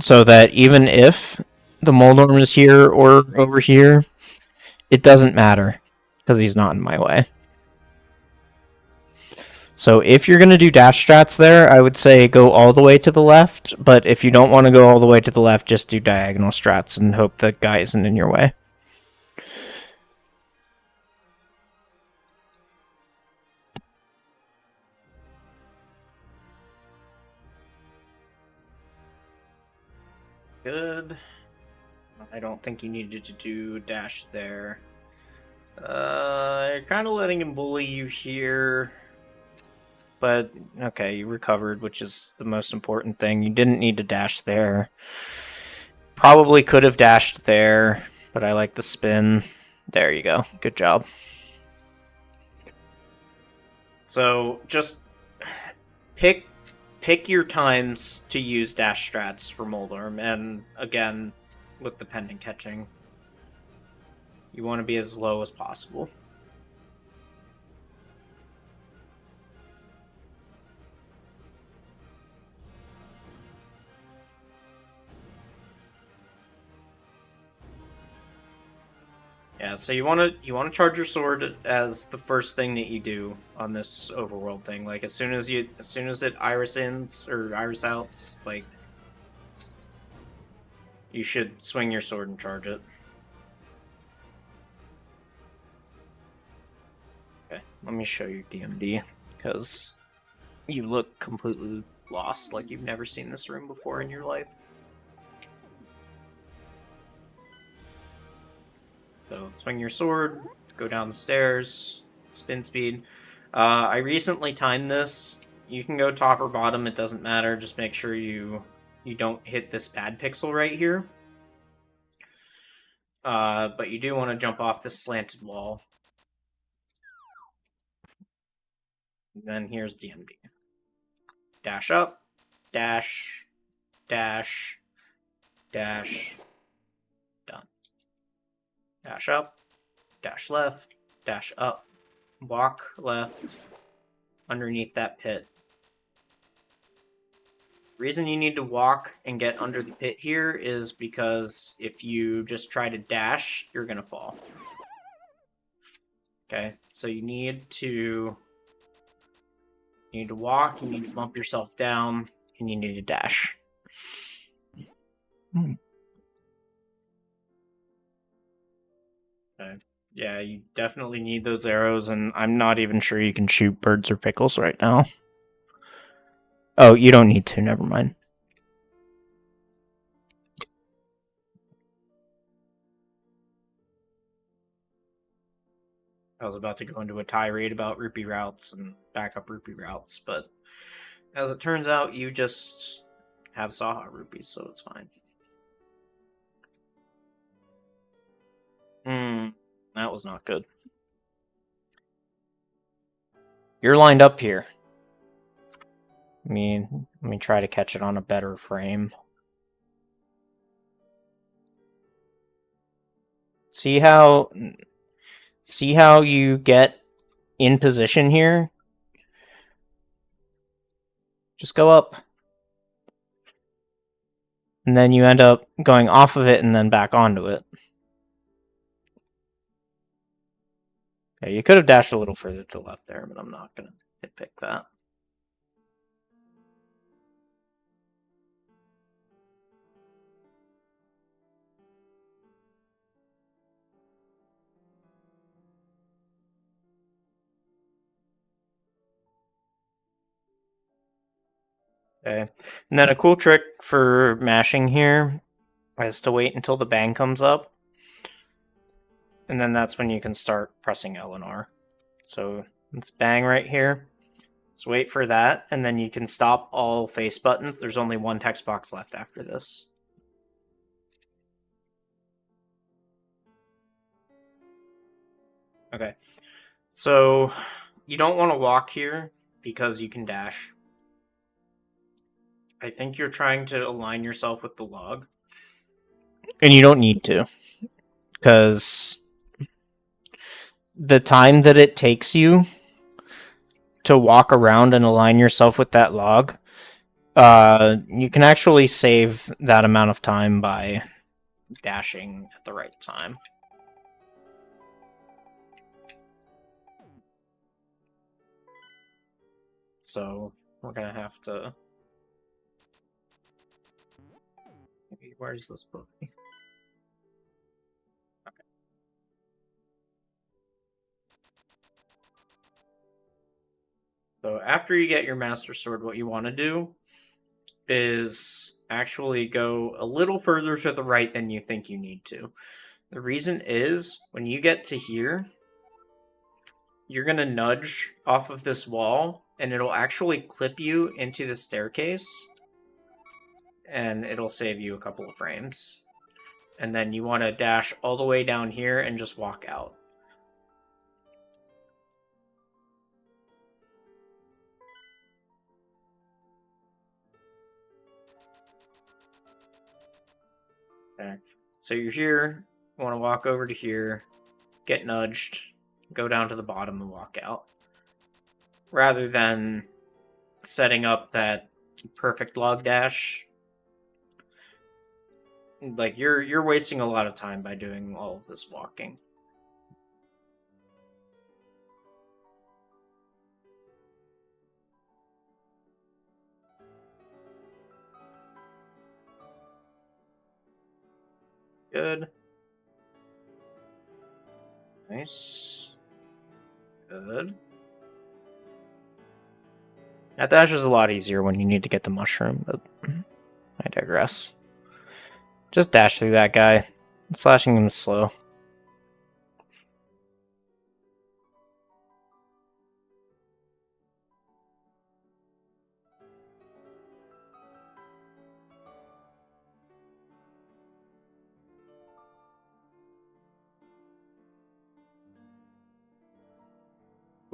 so that even if the Moldworm is here or over here, it doesn't matter because he's not in my way. So if you're going to do dash strats there, I would say go all the way to the left, but if you don't want to go all the way to the left, just do diagonal strats and hope that guy isn't in your way. Good. I don't think you needed to do dash there. You're kind of letting him bully you here. But, okay, you recovered, which is the most important thing. You didn't need to dash there. Probably could have dashed there, but I like the spin. There you go. Good job. So, just pick your times to use dash strats for Moldworm, and again, with the pendant catching, you want to be as low as possible. Yeah, so you wanna charge your sword as the first thing that you do on this overworld thing. Like as soon as it iris ins or iris outs, like you should swing your sword and charge it. Okay, let me show you DMD because you look completely lost, like you've never seen this room before in your life. So swing your sword, go down the stairs, spin speed. I recently timed this. You can go top or bottom, it doesn't matter. Just make sure you don't hit this bad pixel right here. But you do want to jump off this slanted wall. And then here's DMD. Dash up, dash, dash, dash, done. Dash up, dash left, dash up, walk left underneath that pit. The reason you need to walk and get under the pit here is because if you just try to dash, you're gonna fall. Okay, so you need to walk, you need to bump yourself down, and you need to dash. Okay. Yeah, you definitely need those arrows, and I'm not even sure you can shoot birds or pickles right now. Oh, you don't need to, never mind. I was about to go into a tirade about rupee routes and backup rupee routes, but as it turns out, you just have Saha rupees, so it's fine. That was not good. You're lined up here. Let me try to catch it on a better frame. See how you get in position here? Just go up. And then you end up going off of it and then back onto it. Okay, you could have dashed a little further to the left there, but I'm not going to nitpick that. Okay, and then a cool trick for mashing here is to wait until the bang comes up. And then that's when you can start pressing L and R. So it's bang right here. Just wait for that, and then you can stop all face buttons. There's only one text box left after this. Okay, so you don't want to walk here because you can dash. I think you're trying to align yourself with the log. And you don't need to, because the time that it takes you to walk around and align yourself with that log, you can actually save that amount of time by dashing at the right time. So we're gonna have to. Maybe where's this book? Okay. So after you get your Master Sword, what you want to do is actually go a little further to the right than you think you need to. The reason is when you get to here, you're gonna nudge off of this wall, and it'll actually clip you into the staircase, and it'll save you a couple of frames. And then you want to dash all the way down here and just walk out. Okay. So you're here, you want to walk over to here, get nudged, go down to the bottom and walk out. Rather than setting up that perfect log dash. Like you're wasting a lot of time by doing all of this walking. Good. Nice. Good. That dash is a lot easier when you need to get the mushroom, but I digress. Just dash through that guy. Slashing him is slow.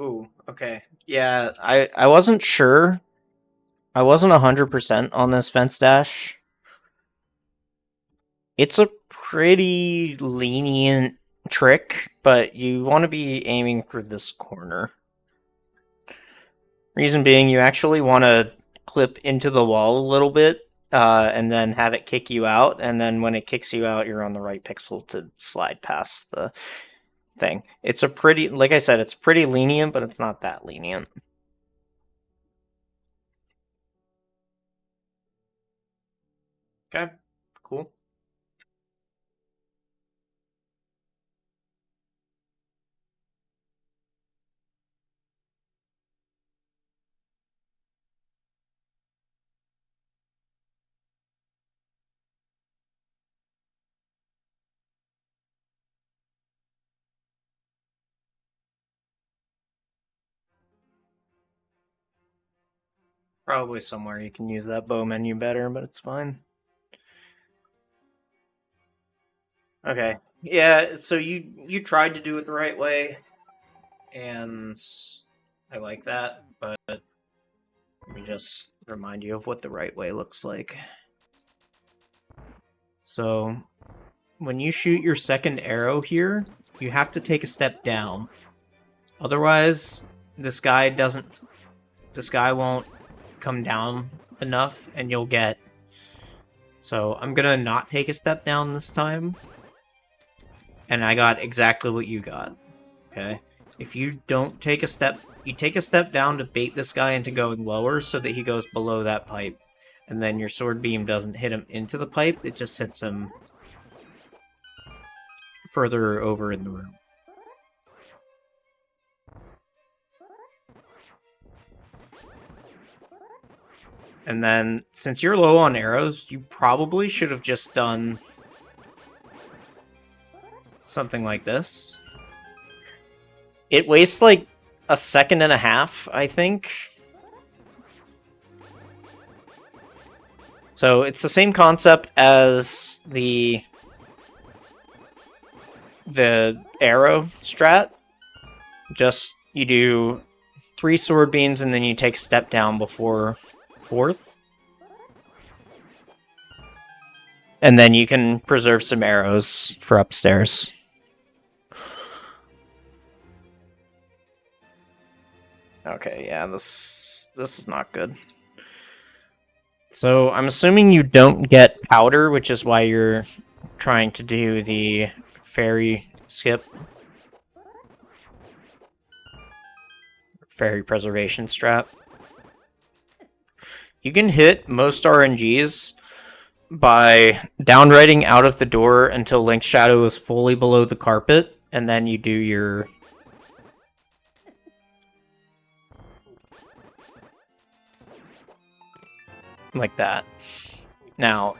Ooh, okay. Yeah, I wasn't sure. I wasn't 100% on this fence dash. It's a pretty lenient trick, but you want to be aiming for this corner. Reason being, you actually want to clip into the wall a little bit, and then have it kick you out, and then when it kicks you out, you're on the right pixel to slide past the thing. It's a pretty, like I said, it's pretty lenient, but it's not that lenient. Okay, cool. Probably somewhere you can use that bow menu better, but it's fine. Okay. Yeah, so you tried to do it the right way, and I like that, but let me just remind you of what the right way looks like. So, when you shoot your second arrow here, you have to take a step down. Otherwise, this guy won't come down enough and you'll get. So, I'm going to not take a step down this time. And I got exactly what you got. Okay? If you don't take a step, you take a step down to bait this guy into going lower so that he goes below that pipe. And then your sword beam doesn't hit him into the pipe, it just hits him further over in the room. And then, since you're low on arrows, you probably should have just done something like this. It wastes like a second and a half, I think. So it's the same concept as the arrow strat. Just you do 3 sword beams and then you take a step down before 4th. And then you can preserve some arrows for upstairs. Okay, yeah, this is not good. So I'm assuming you don't get powder, which is why you're trying to do the fairy skip. Fairy preservation strat. You can hit most RNGs by downrighting out of the door until Link's shadow is fully below the carpet, and then you do your... like that. Now,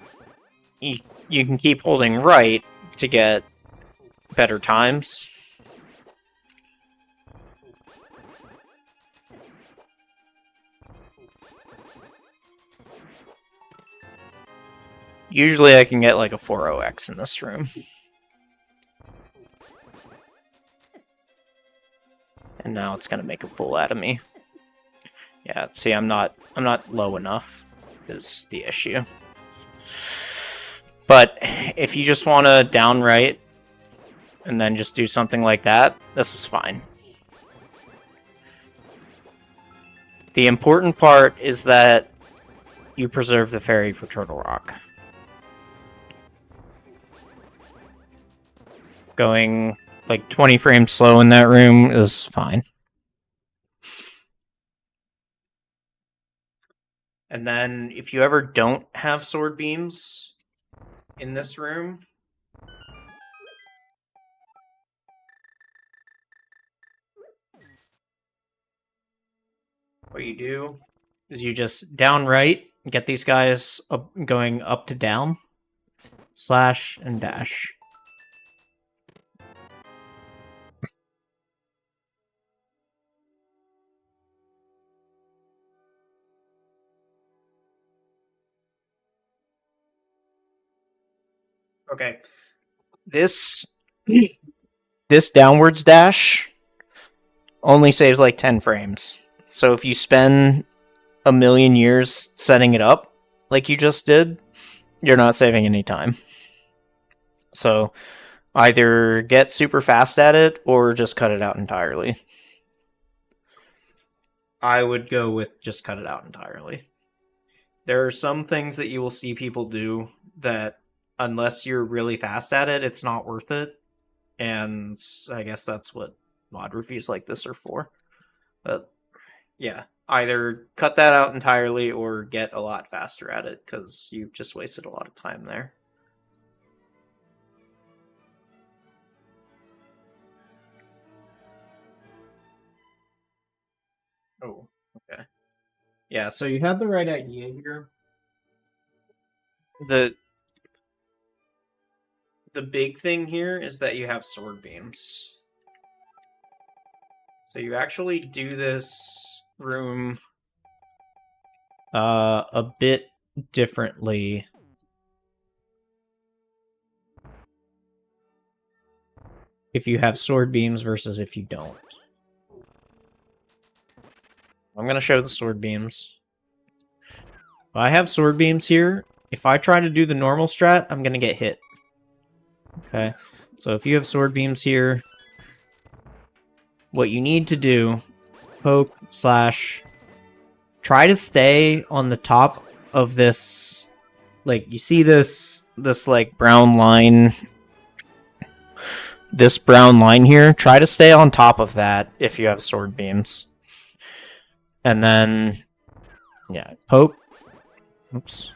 you can keep holding right to get better times. Usually I can get like a 4.0x in this room. And now it's gonna make a fool out of me. Yeah, see, I'm not low enough is the issue. But if you just want to downright and then just do something like that, this is fine. The important part is that you preserve the fairy for Turtle Rock. Going like 20 frames slow in that room is fine. And then if you ever don't have sword beams in this room, what you do is you just down right, get these guys going up to down, slash and dash. Okay. This this downwards dash only saves like 10 frames. So if you spend a million years setting it up like you just did, you're not saving any time. So either get super fast at it or just cut it out entirely. I would go with just cut it out entirely. There are some things that you will see people do that, unless you're really fast at it, it's not worth it. And I guess that's what mod reviews like this are for. But yeah, either cut that out entirely or get a lot faster at it because you've just wasted a lot of time there. Oh, okay. Yeah, so you have the right idea here. The the big thing here is that you have sword beams. So you actually do this room a bit differently. If you have sword beams versus if you don't. I'm gonna show the sword beams. If I have sword beams here, if I try to do the normal strat, I'm gonna get hit. Okay, so if you have sword beams here, what you need to do, poke, slash, try to stay on the top of this, like, you see this like brown line, this brown line here, try to stay on top of that if you have sword beams. And then, yeah, poke, oops,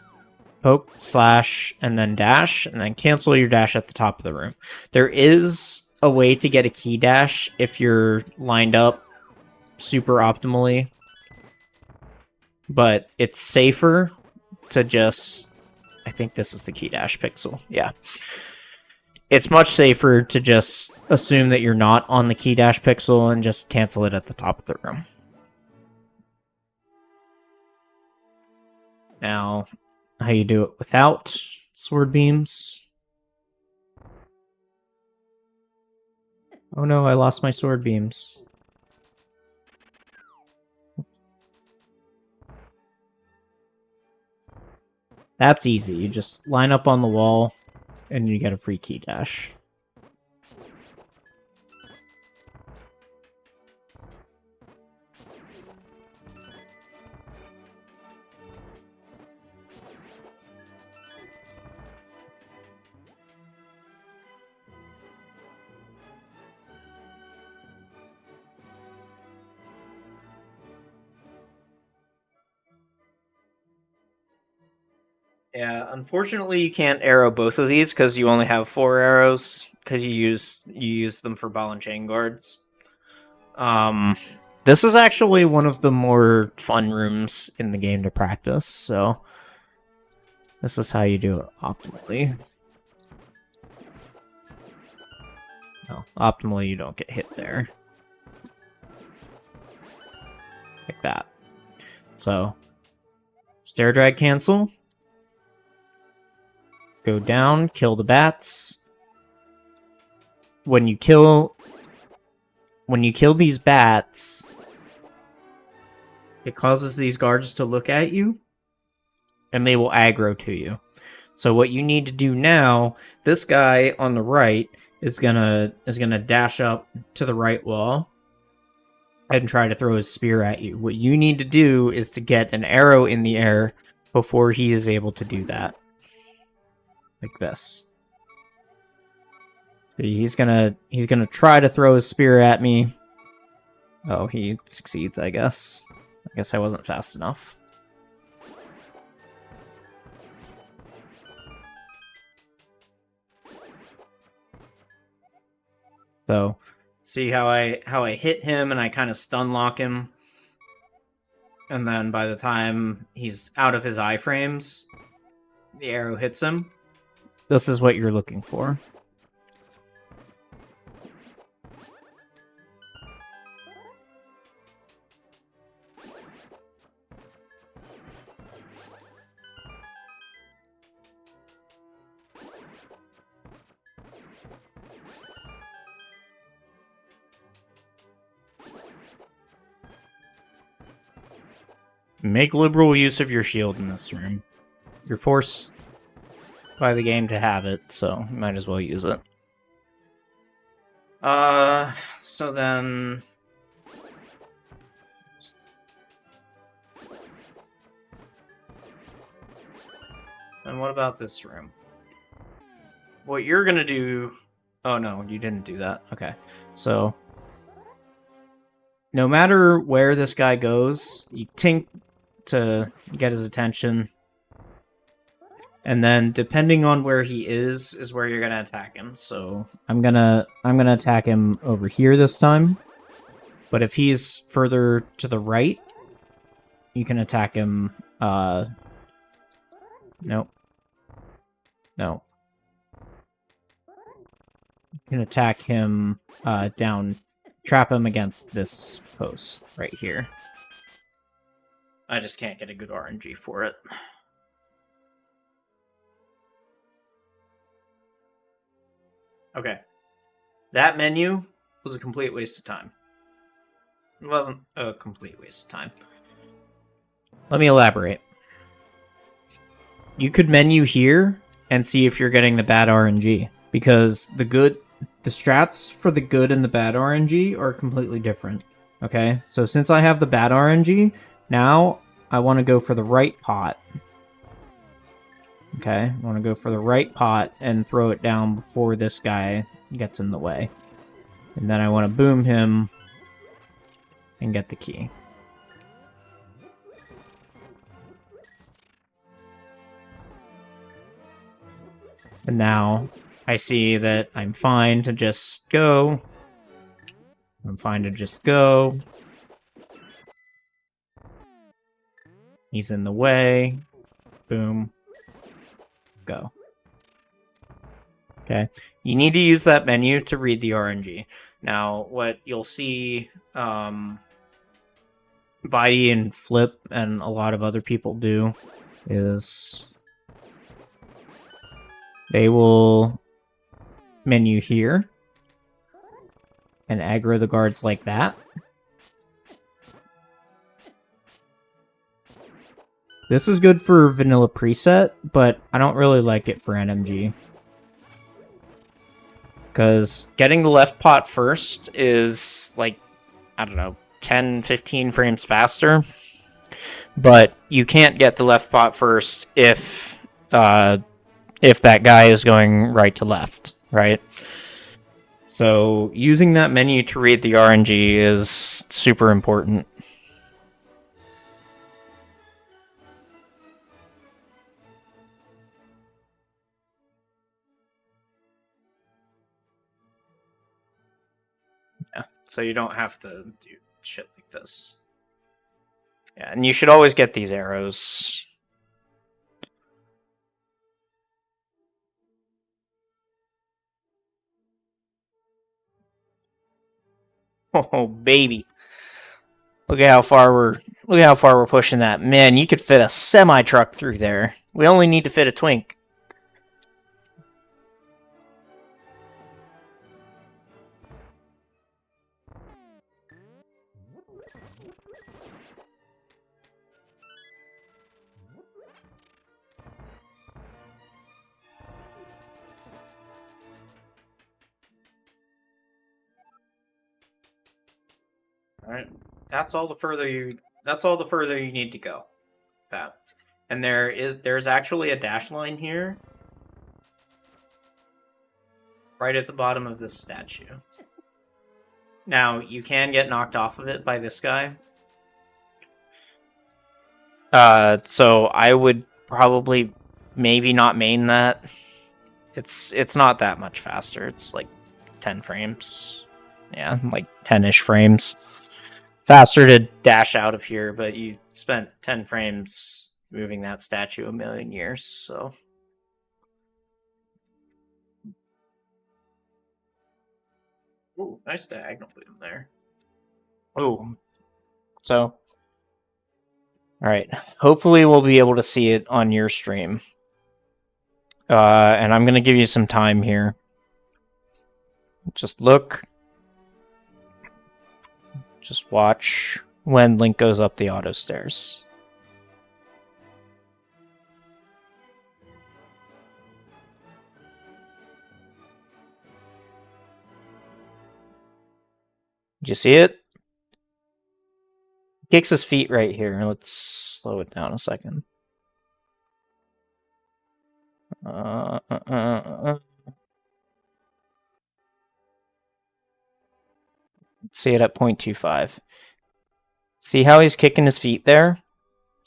poke, slash, and then dash, and then cancel your dash at the top of the room. There is a way to get a key dash if you're lined up super optimally, but it's safer to just, I think this is the key dash pixel, yeah. It's much safer to just assume that you're not on the key dash pixel and just cancel it at the top of the room. Now, how you do it without sword beams. Oh no, I lost my sword beams. That's easy. You just line up on the wall and you get a free key dash. Yeah, unfortunately you can't arrow both of these because you only have 4 arrows because you use them for ball and chain guards. This is actually one of the more fun rooms in the game to practice, so this is how you do it optimally. No, optimally you don't get hit there. Like that. So, stair drag cancel. Go down, kill the bats. When you kill these bats, it causes these guards to look at you, and they will aggro to you. So what you need to do now, this guy on the right is gonna dash up to the right wall and try to throw his spear at you. What you need to do is to get an arrow in the air before he is able to do that. Like this. So he's gonna try to throw his spear at me. Oh, he succeeds, I guess. I guess I wasn't fast enough. So, see how I hit him and I kind of stun lock him? And then by the time he's out of his iframes, the arrow hits him. This is what you're looking for. Make liberal use of your shield in this room. You're forced by the game to have it, so you might as well use it. So then... And what about this room? What you're gonna do... Oh no, you didn't do that. Okay. So... No matter where this guy goes, you tink to get his attention. And then depending on where he is where you're gonna attack him. So I'm gonna attack him over here this time. But if he's further to the right, you can attack him nope. No. You can attack him down, trap him against this post right here. I just can't get a good RNG for it. Okay. That menu was a complete waste of time. It wasn't a complete waste of time. Let me elaborate. You could menu here and see if you're getting the bad RNG, because the strats for the good and the bad RNG are completely different. Okay, so since I have the bad RNG, now I want to go for the right pot. Okay, I want to go for the right pot and throw it down before this guy gets in the way. And then I want to boom him and get the key. And now I see that I'm fine to just go. I'm fine to just go. He's in the way. Boom. Go. Okay. You need to use that menu to read the RNG. Now, what you'll see Bitey and Flip and a lot of other people do is they will menu here and aggro the guards like that. This is good for vanilla preset, but I don't really like it for NMG. Because getting the left pot first is like, I don't know, 10, 15 frames faster. But you can't get the left pot first if that guy is going right to left, right? So using that menu to read the RNG is super important. Yeah, so you don't have to do shit like this. Yeah, and you should always get these arrows. Oh baby. Look at how far we're pushing that. Man, you could fit a semi-truck through there. We only need to fit a twink. Alright. That's all the further you need to go. That. And there's actually a dash line here. Right at the bottom of this statue. Now, you can get knocked off of it by this guy. So I would probably maybe not main that. It's not that much faster. It's like 10 frames. Yeah, like 10-ish frames. faster to dash out of here, but you spent 10 frames moving that statue a million years, so. Ooh, nice diagonal boom there. Ooh. So, all right. Hopefully, we'll be able to see it on your stream. And I'm going to give you some time here. Just look. Just watch when Link goes up the auto stairs. Did you see it? Kicks his feet right here. Let's slow it down a second. Let's see it at 0.25. See how he's kicking his feet there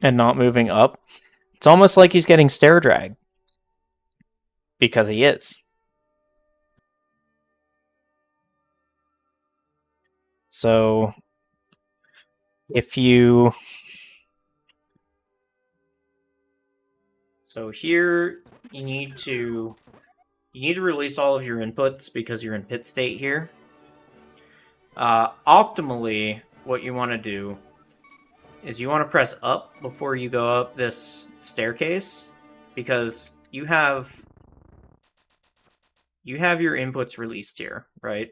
and not moving up? It's almost like he's getting stair drag. Because he is. So, if you... So here, you need to release all of your inputs because you're in pit state here. Optimally, what you want to do is you want to press up before you go up this staircase, because you have your inputs released here, right?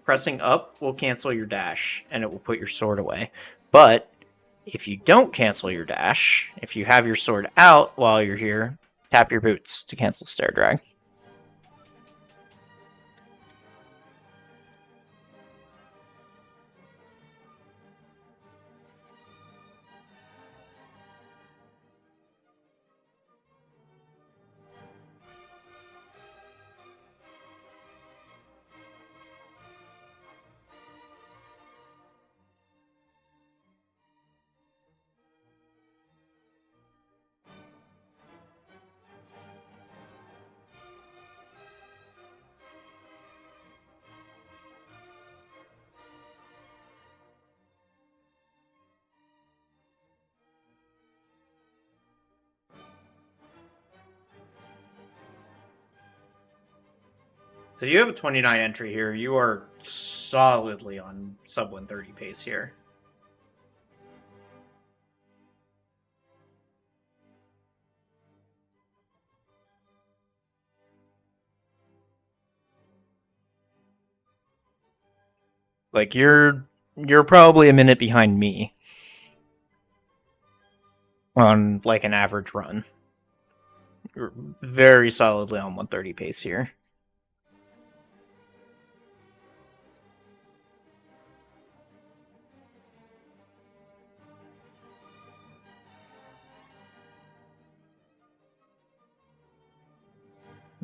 Pressing up will cancel your dash, and it will put your sword away. But if you don't cancel your dash, if you have your sword out while you're here, tap your boots to cancel stair drag. So you have a 29 entry here. You are solidly on sub 130 pace here. Like you're probably a minute behind me on like an average run. You're very solidly on 130 pace here.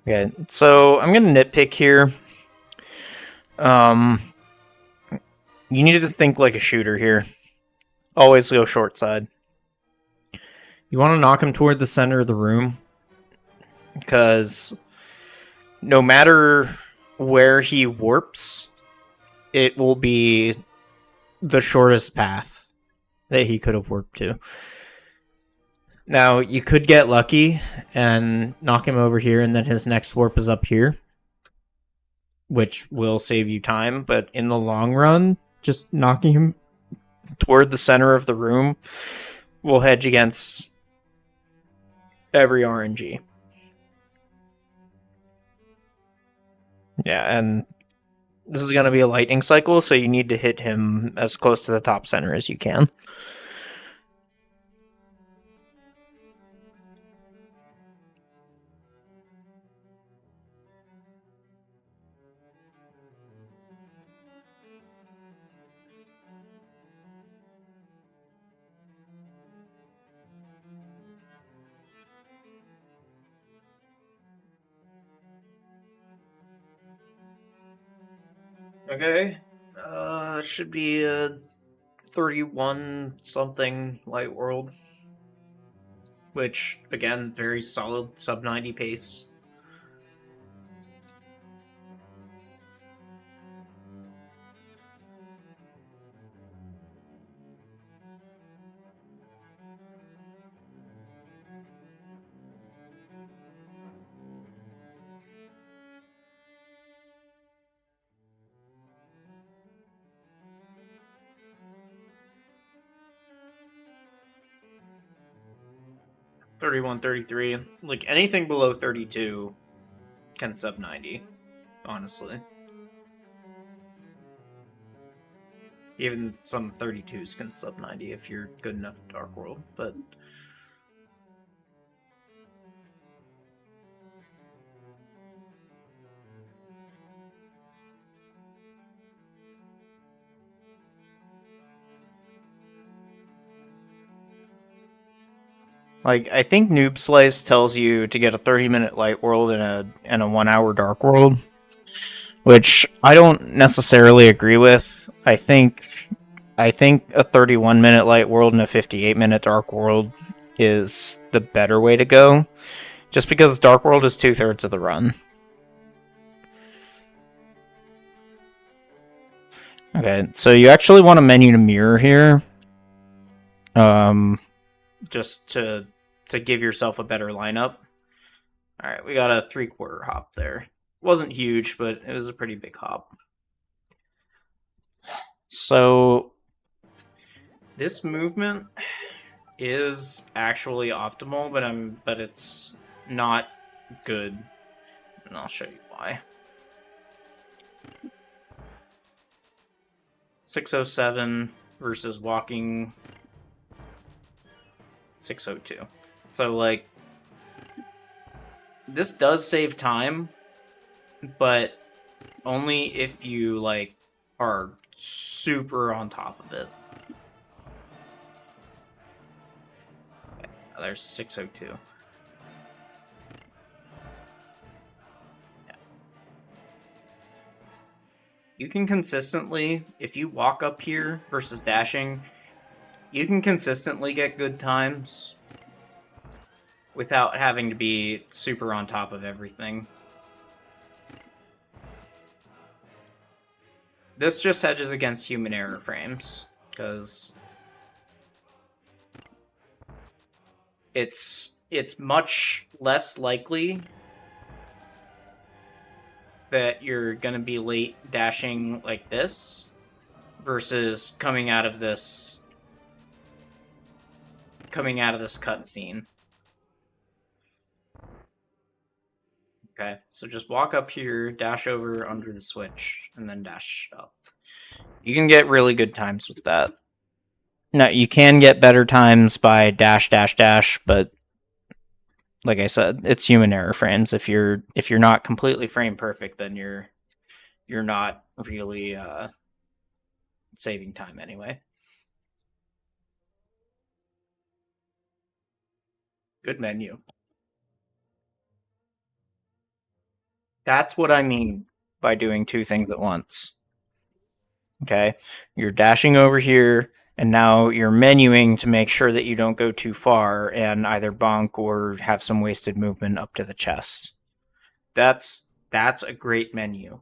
Okay, so I'm gonna nitpick here. You needed to think like a shooter here. Always go short side. You want to knock him toward the center of the room, because no matter where he warps, it will be the shortest path that he could have warped to. Now, you could get lucky and knock him over here, and then his next warp is up here, which will save you time, but in the long run, just knocking him toward the center of the room will hedge against every RNG. Yeah, and this is going to be a lightning cycle, so you need to hit him as close to the top center as you can. Okay. It should be a 31 something light world. Which, again, very solid sub 90 pace. 31, 33. Like anything below 32 can sub 90, honestly. Even some 32s can sub 90 if you're good enough at Dark World, but like I think Noob Slice tells you to get a 30-minute Light World and a 1 hour Dark World, which I don't necessarily agree with. I think a 31-minute Light World and a 58-minute Dark World is the better way to go, just because Dark World is 2/3 of the run. Okay, so you actually want a menu to mirror here, just to give yourself a better lineup. All right, we got a 3/4 hop there. Wasn't huge, but it was a pretty big hop. So this movement is actually optimal, but it's not good, and I'll show you why. 607 versus walking 602. So like this does save time, but only if you like are super on top of it. Okay, there's 602. Yeah. You can consistently, if you walk up here versus dashing, you can consistently get good times without having to be super on top of everything. This just hedges against human error frames, because it's much less likely that you're gonna be late dashing like this versus coming out of this cutscene. Okay, so just walk up here, dash over under the switch, and then dash up. You can get really good times with that. Now, you can get better times by dash, dash, dash, but like I said, it's human error frames. If you're not completely frame perfect, then you're not really saving time anyway. Good menu. That's what I mean by doing two things at once. Okay, you're dashing over here, and now you're menuing to make sure that you don't go too far and either bonk or have some wasted movement up to the chest. That's a great menu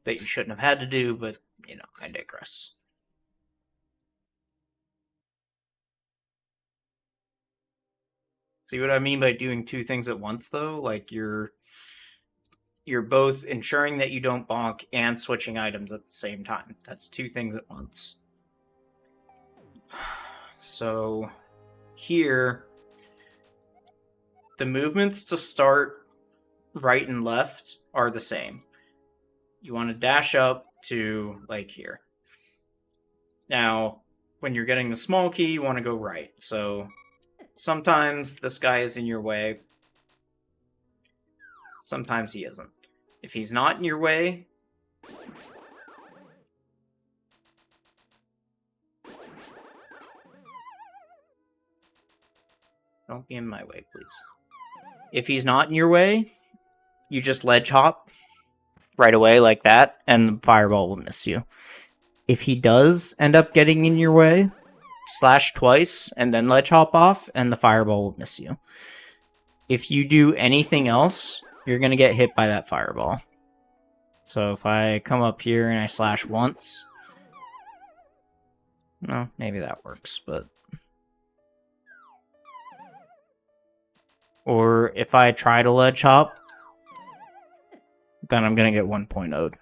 that you shouldn't have had to do, but you know, I digress. See what I mean by doing two things at once, though? Like you're both ensuring that you don't bonk and switching items at the same time. That's two things at once. So here, the movements to start right and left are the same. You want to dash up to like here. Now, when you're getting the small key, you want to go right. So sometimes this guy is in your way. Sometimes he isn't. If he's not in your way, don't be in my way, please. If he's not in your way, you just ledge hop right away like that, and the fireball will miss you. If he does end up getting in your way, slash twice, and then ledge hop off, and the fireball will miss you. If you do anything else, you're going to get hit by that fireball. So if I come up here and I slash once, no, maybe that works, but... Or if I try to ledge hop, then I'm going to get 1.0'd.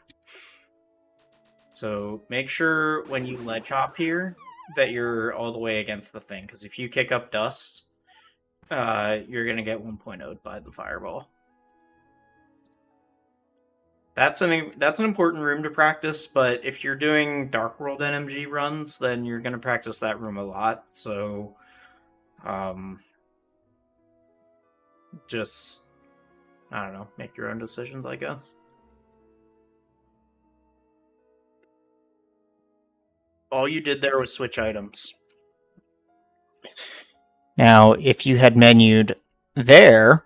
So make sure when you ledge hop here that you're all the way against the thing, because if you kick up dust, you're gonna get 1.0'd by the fireball. That's an important room to practice, but if you're doing Dark World NMG runs, then you're gonna practice that room a lot. So, um, just I don't know, make your own decisions, I guess. All you did there was switch items. Now, if you had menued there,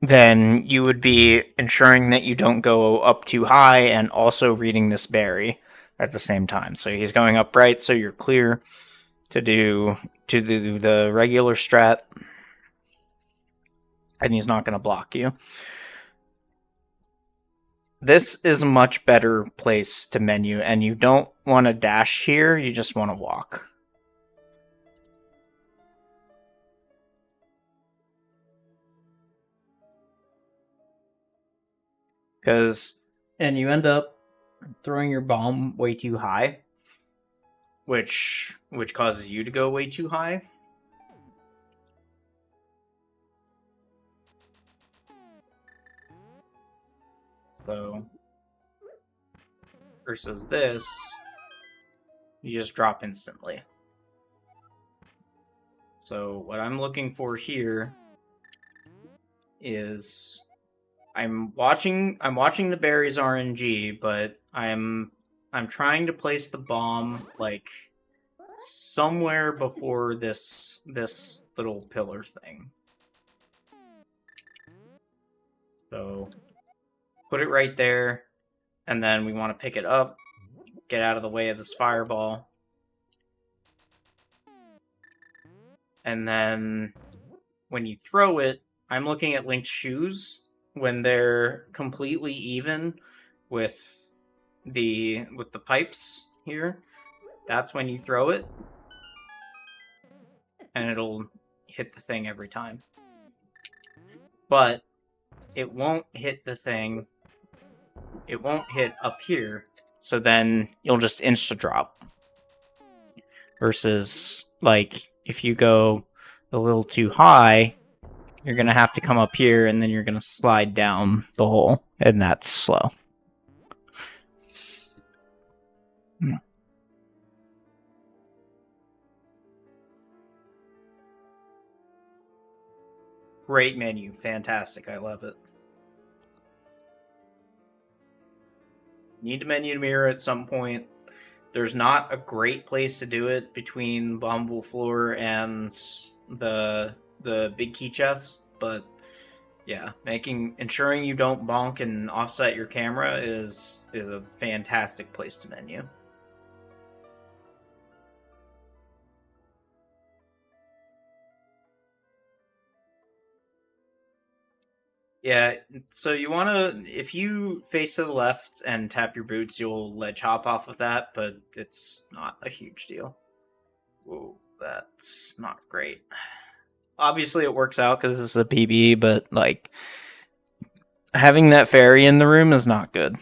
then you would be ensuring that you don't go up too high and also reading this berry at the same time. So he's going up right, so you're clear to do the regular strat, and he's not going to block you. This is a much better place to menu, and you don't want to dash here, you just want to walk. And you end up throwing your bomb way too high, which causes you to go way too high. So versus this, you just drop instantly. So what I'm looking for here is I'm watching the berries RNG, but I'm trying to place the bomb like somewhere before this little pillar thing. So put it right there, and then we want to pick it up, get out of the way of this fireball. And then when you throw it, I'm looking at Link's shoes when they're completely even with the pipes here. That's when you throw it, and it'll hit the thing every time. But it won't hit the thing. It won't hit up here, so then you'll just insta-drop. Versus, like, if you go a little too high, you're going to have to come up here, and then you're going to slide down the hole, and that's slow. Great menu. Fantastic. I love it. Need to menu to mirror at some point. There's not a great place to do it between Bombable Floor and the big key chest, but yeah, ensuring you don't bonk and offset your camera is a fantastic place to menu. Yeah, so you want to, if you face to the left and tap your boots, you'll ledge hop off of that, but it's not a huge deal. Whoa, that's not great. Obviously, it works out because this is a PB, but like having that fairy in the room is not good.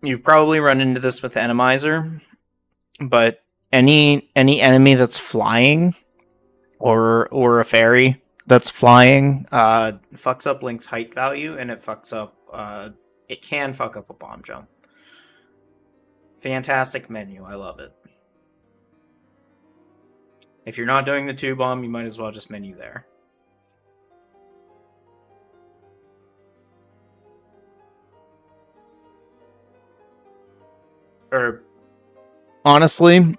You've probably run into this with Enemizer, but any enemy that's flying or a fairy that's flying fucks up Link's height value, and it fucks up it can fuck up a bomb jump. Fantastic menu, I love it. If you're not doing the 2-bomb, you might as well just menu there. Or honestly,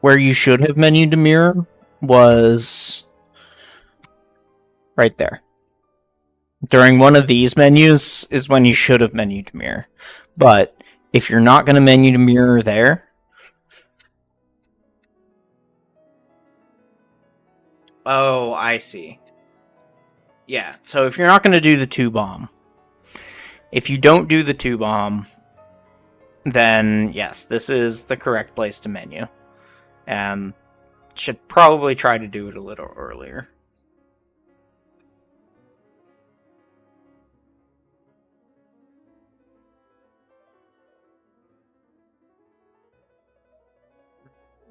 where you should have menued to mirror was right there. During one of these menus is when you should have menued to mirror. But if you're not going to menu to mirror there, oh, I see. Yeah, so if you're not going to do the 2-bomb, if you don't do the 2-bomb, then yes, this is the correct place to menu. And should probably try to do it a little earlier.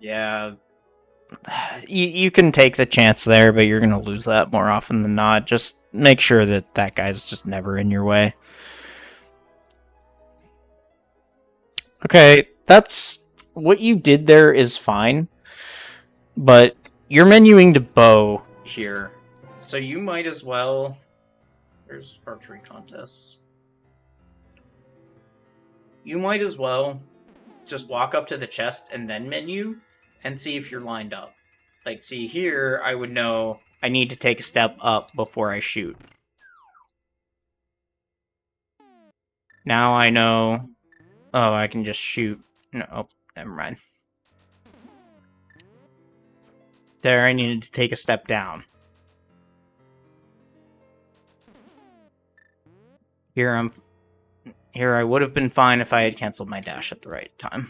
Yeah, you can take the chance there, but you're gonna lose that more often than not. Just make sure that that guy's just never in your way. Okay, that's what you did there is fine, but you're menuing to bow here. So you might as well. There's archery contests. You might as well just walk up to the chest and then menu and see if you're lined up. Like, see here, I would know I need to take a step up before I shoot. Now I know. Oh, I can just shoot. No, oh, never mind. There, I needed to take a step down. Here I would have been fine if I had canceled my dash at the right time.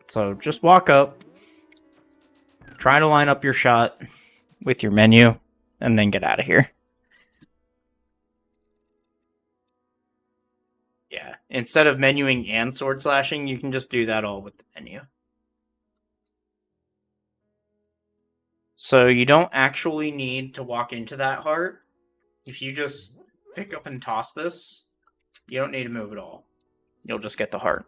So just walk up, try to line up your shot with your menu, and then get out of here. Yeah, instead of menuing and sword slashing, you can just do that all with the menu. So you don't actually need to walk into that heart. If you just pick up and toss this, you don't need to move at all. You'll just get the heart.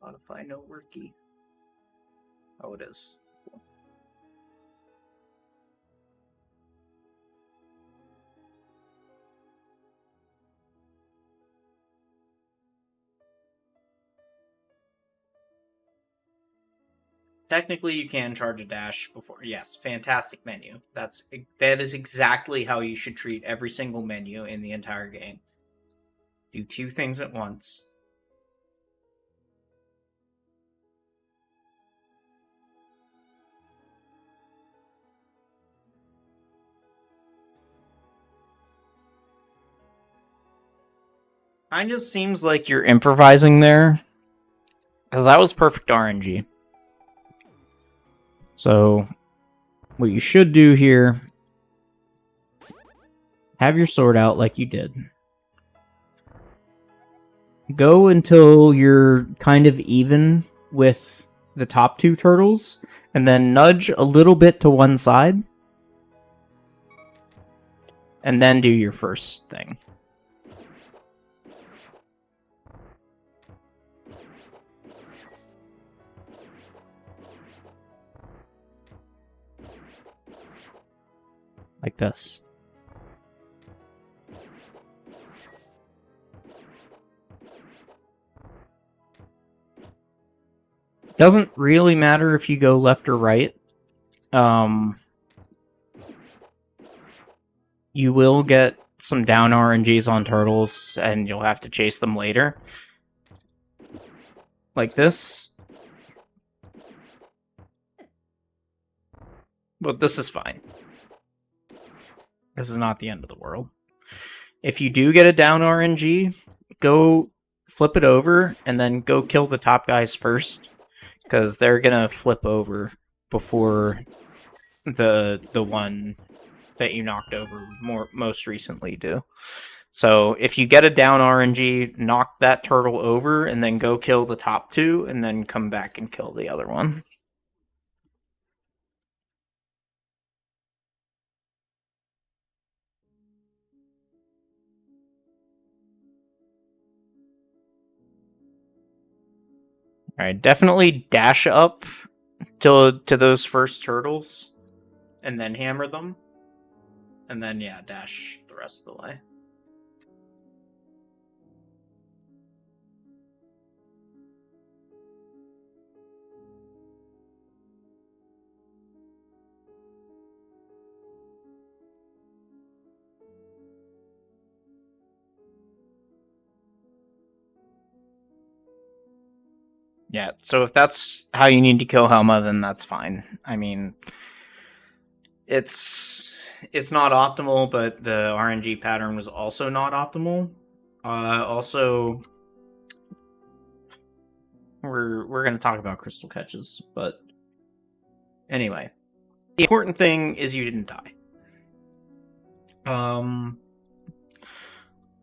Modify no worky. Oh, it is. Technically, you can charge a dash before. Yes, fantastic menu. That is exactly how you should treat every single menu in the entire game. Do two things at once. Kind of seems like you're improvising there, because that was perfect RNG. So, what you should do here, have your sword out like you did. Go until you're kind of even with the top two turtles, and then nudge a little bit to one side, and then do your first thing. Like this. Doesn't really matter if you go left or right. You will get some down RNGs on turtles, and you'll have to chase them later. Like this. But this is fine. This is not the end of the world. If you do get a down RNG, go flip it over, and then go kill the top guys first, because they're gonna flip over before the one that you knocked over most recently do. So if you get a down RNG, knock that turtle over, and then go kill the top two, and then come back and kill the other one. Alright, definitely dash up to those first turtles, and then hammer them. And then, yeah, dash the rest of the way. Yeah, so if that's how you need to kill Helma, then that's fine. I mean, it's it's not optimal, but the RNG pattern was also not optimal. Also, we're gonna talk about crystal catches, but anyway, the important thing is you didn't die.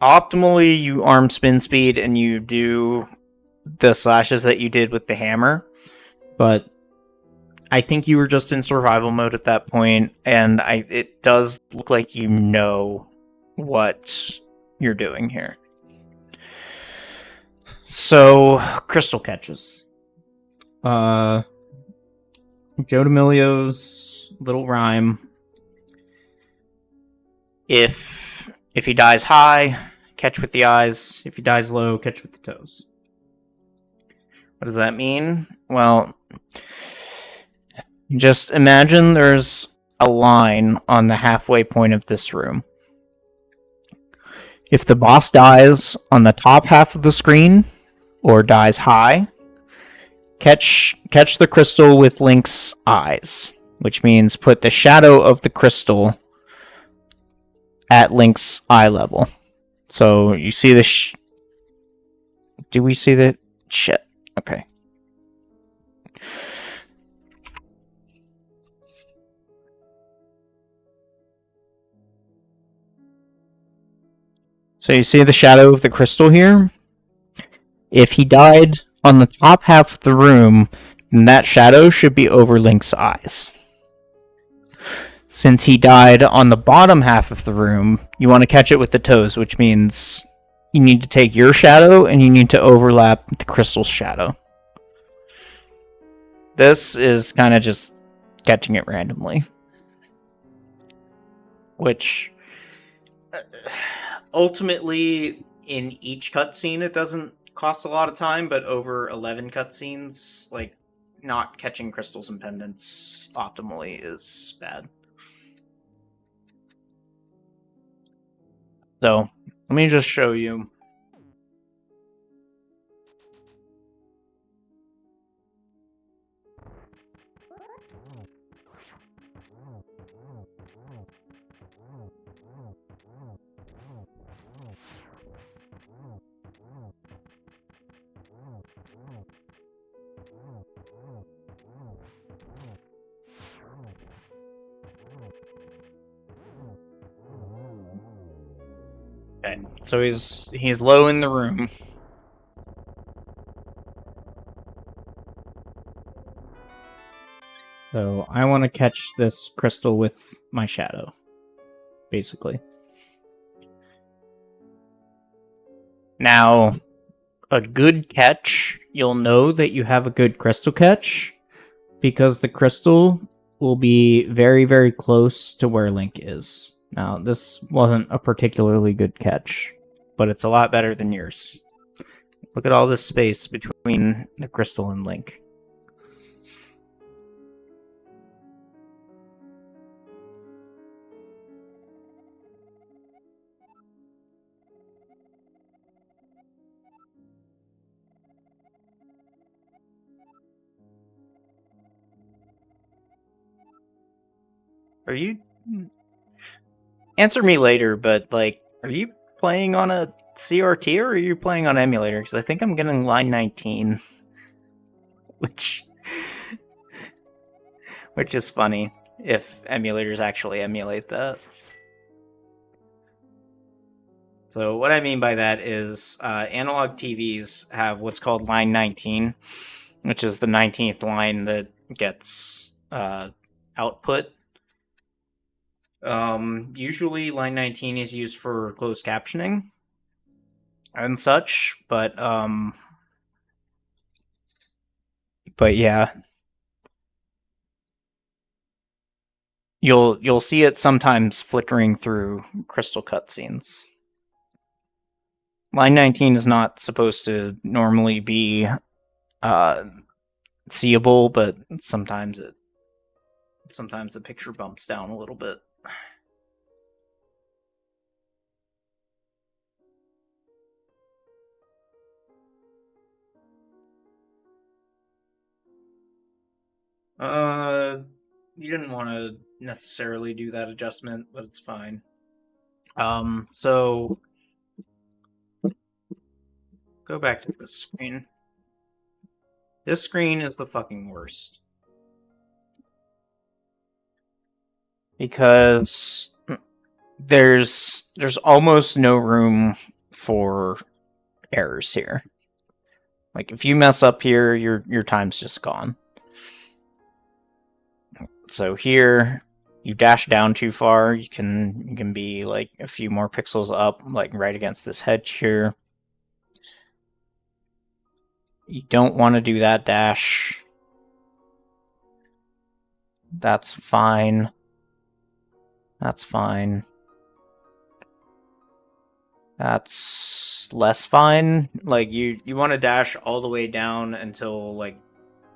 Optimally, you arm spin speed and you do the slashes that you did with the hammer, but I think you were just in survival mode at that point, and it does look like you know what you're doing here. So, crystal catches. Joe D'Amelio's little rhyme. If he dies high, catch with the eyes. If he dies low, catch with the toes. What does that mean? Well, just imagine there's a line on the halfway point of this room. If the boss dies on the top half of the screen, or dies high, catch the crystal with Link's eyes, which means put the shadow of the crystal at Link's eye level. So you see the do we see the shit? Okay. So you see the shadow of the crystal here? If he died on the top half of the room, then that shadow should be over Link's eyes. Since he died on the bottom half of the room, you want to catch it with the toes, which means you need to take your shadow and you need to overlap the crystal's shadow. This is kind of just catching it randomly. Which, ultimately, in each cutscene, it doesn't cost a lot of time, but over 11 cutscenes, like, not catching crystals and pendants optimally is bad. So, let me just show you. Okay, so he's low in the room. So I want to catch this crystal with my shadow, basically. Now, a good catch, you'll know that you have a good crystal catch because the crystal will be very, very close to where Link is. Now, this wasn't a particularly good catch, but it's a lot better than yours. Look at all this space between the crystal and Link. Are you... Answer me later, but, like, are you playing on a CRT or are you playing on emulator? Because I think I'm getting line 19. Which is funny, if emulators actually emulate that. So what I mean by that is analog TVs have what's called line 19, which is the 19th line that gets output. Usually line 19 is used for closed captioning and such, but yeah. You'll see it sometimes flickering through crystal cutscenes. Line 19 is not supposed to normally be seeable, but sometimes the picture bumps down a little bit. You didn't want to necessarily do that adjustment, but it's fine. So go back to this screen. This screen is the fucking worst. Because there's almost no room for errors here. Like if you mess up here, your time's just gone. So here, you dash down too far, you can be like a few more pixels up, like right against this hedge here. You don't want to do that dash. That's fine. That's fine. That's less fine. Like you want to dash all the way down until like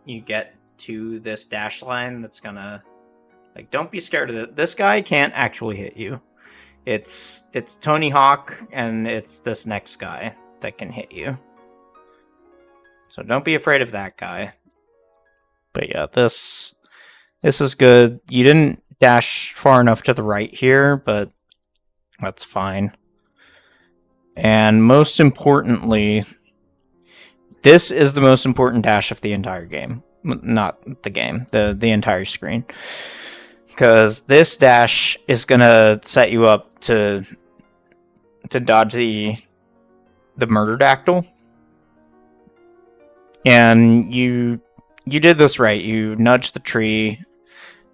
you get to this dash line that's gonna, like, don't be scared of it. This guy can't actually hit you. It's Tony Hawk and it's this next guy that can hit you. So don't be afraid of that guy. But yeah, this is good. You didn't dash far enough to the right here, but that's fine. And most importantly, this is the most important dash of the entire game. Not the game, the entire screen. Because this dash is gonna set you up to dodge the murder-dactyl. And you did this right. You nudged the tree,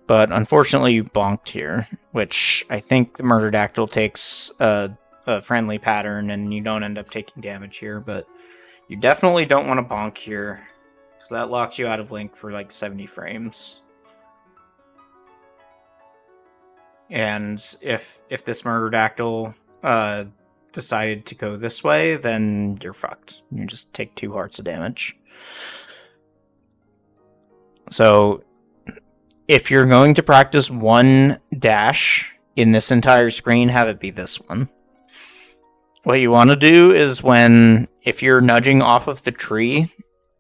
but unfortunately you bonked here, which I think the murder-dactyl takes a friendly pattern and you don't end up taking damage here, but you definitely don't want to bonk here, because that locks you out of Link for like 70 frames. And if this murder-dactyl decided to go this way, then you're fucked. You just take 2 hearts of damage. So if you're going to practice one dash in this entire screen, have it be this one. What you want to do is if you're nudging off of the tree,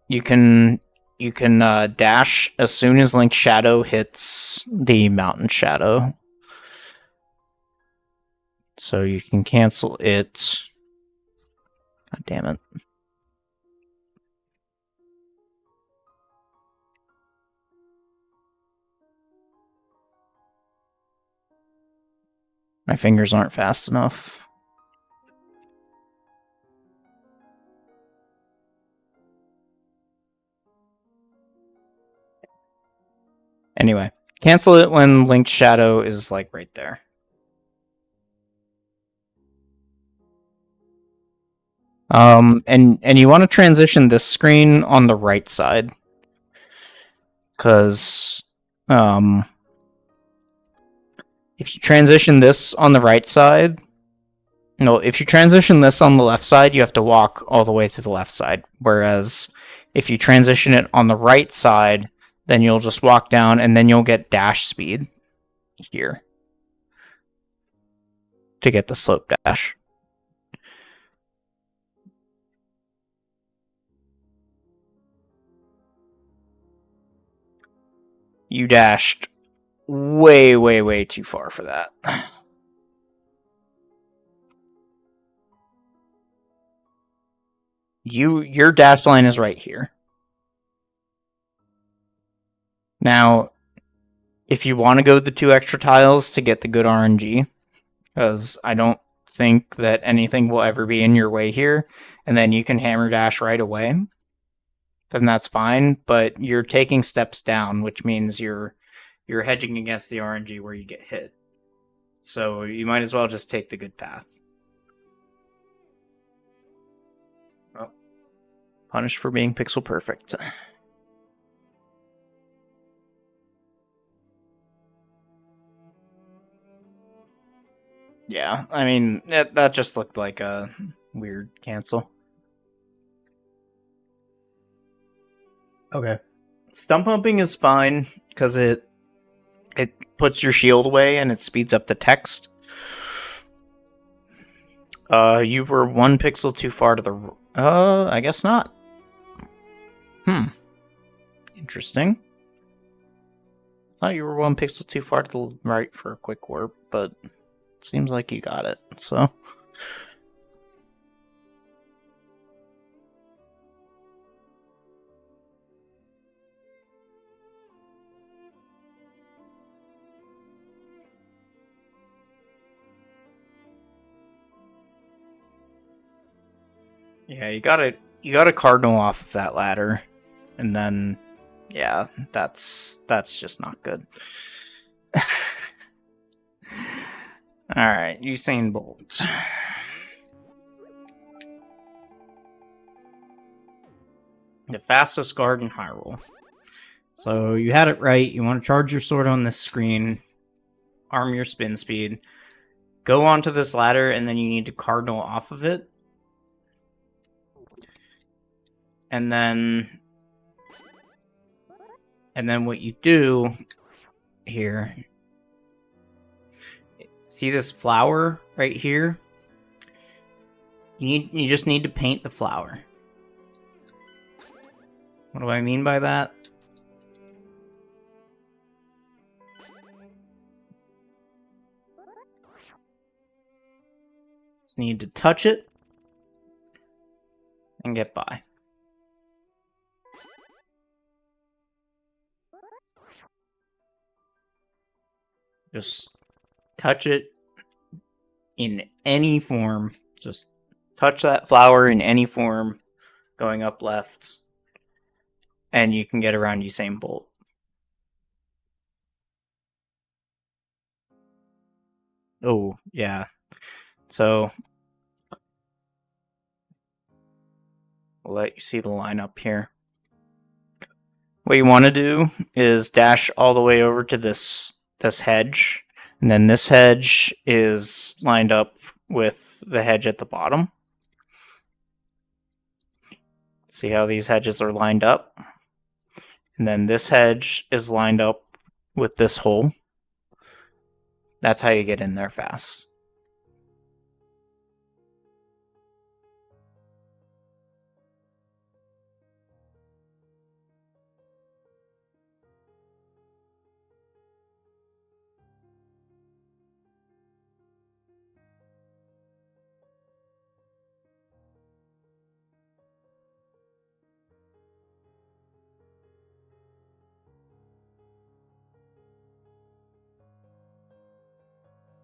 you can dash as soon as Link's shadow hits the mountain shadow. So you can cancel it. God damn it. My fingers aren't fast enough. Anyway, cancel it when Link's shadow is like right there. And you want to transition this screen on the right side, because if you transition this on the right side, no, if you transition this on the left side, you have to walk all the way to the left side. Whereas if you transition it on the right side, then you'll just walk down and then you'll get dash speed here to get the slope dash. You dashed way, way, way too far for that. Your dash line is right here. Now, if you want to go the 2 extra tiles to get the good RNG, because I don't think that anything will ever be in your way here, and then you can hammer dash right away, then that's fine, but you're taking steps down, which means you're hedging against the RNG where you get hit. So you might as well just take the good path. Well, punished for being pixel perfect. Yeah, I mean, that just looked like a weird cancel. Okay. Stump pumping is fine, because it puts your shield away and it speeds up the text. You were 1 pixel too far to the... I guess not. Interesting. Thought you were 1 pixel too far to the right for a quick warp, but seems like you got it, so. Yeah, you gotta cardinal off of that ladder, and then, yeah, that's just not good. All right, Usain Bolt. The fastest guard in Hyrule. So you had it right. You want to charge your sword on this screen, arm your spin speed, go onto this ladder, and then you need to cardinal off of it. And then what you do here, see this flower right here? You just need to paint the flower. What do I mean by that? Just need to touch it and get by. Just touch it in any form. Just touch that flower in any form, going up left, and you can get around Usain Bolt. Oh, yeah. So, I'll let you see the lineup here. What you want to do is dash all the way over to this hedge, and then this hedge is lined up with the hedge at the bottom. See how these hedges are lined up? And then this hedge is lined up with this hole. That's how you get in there fast.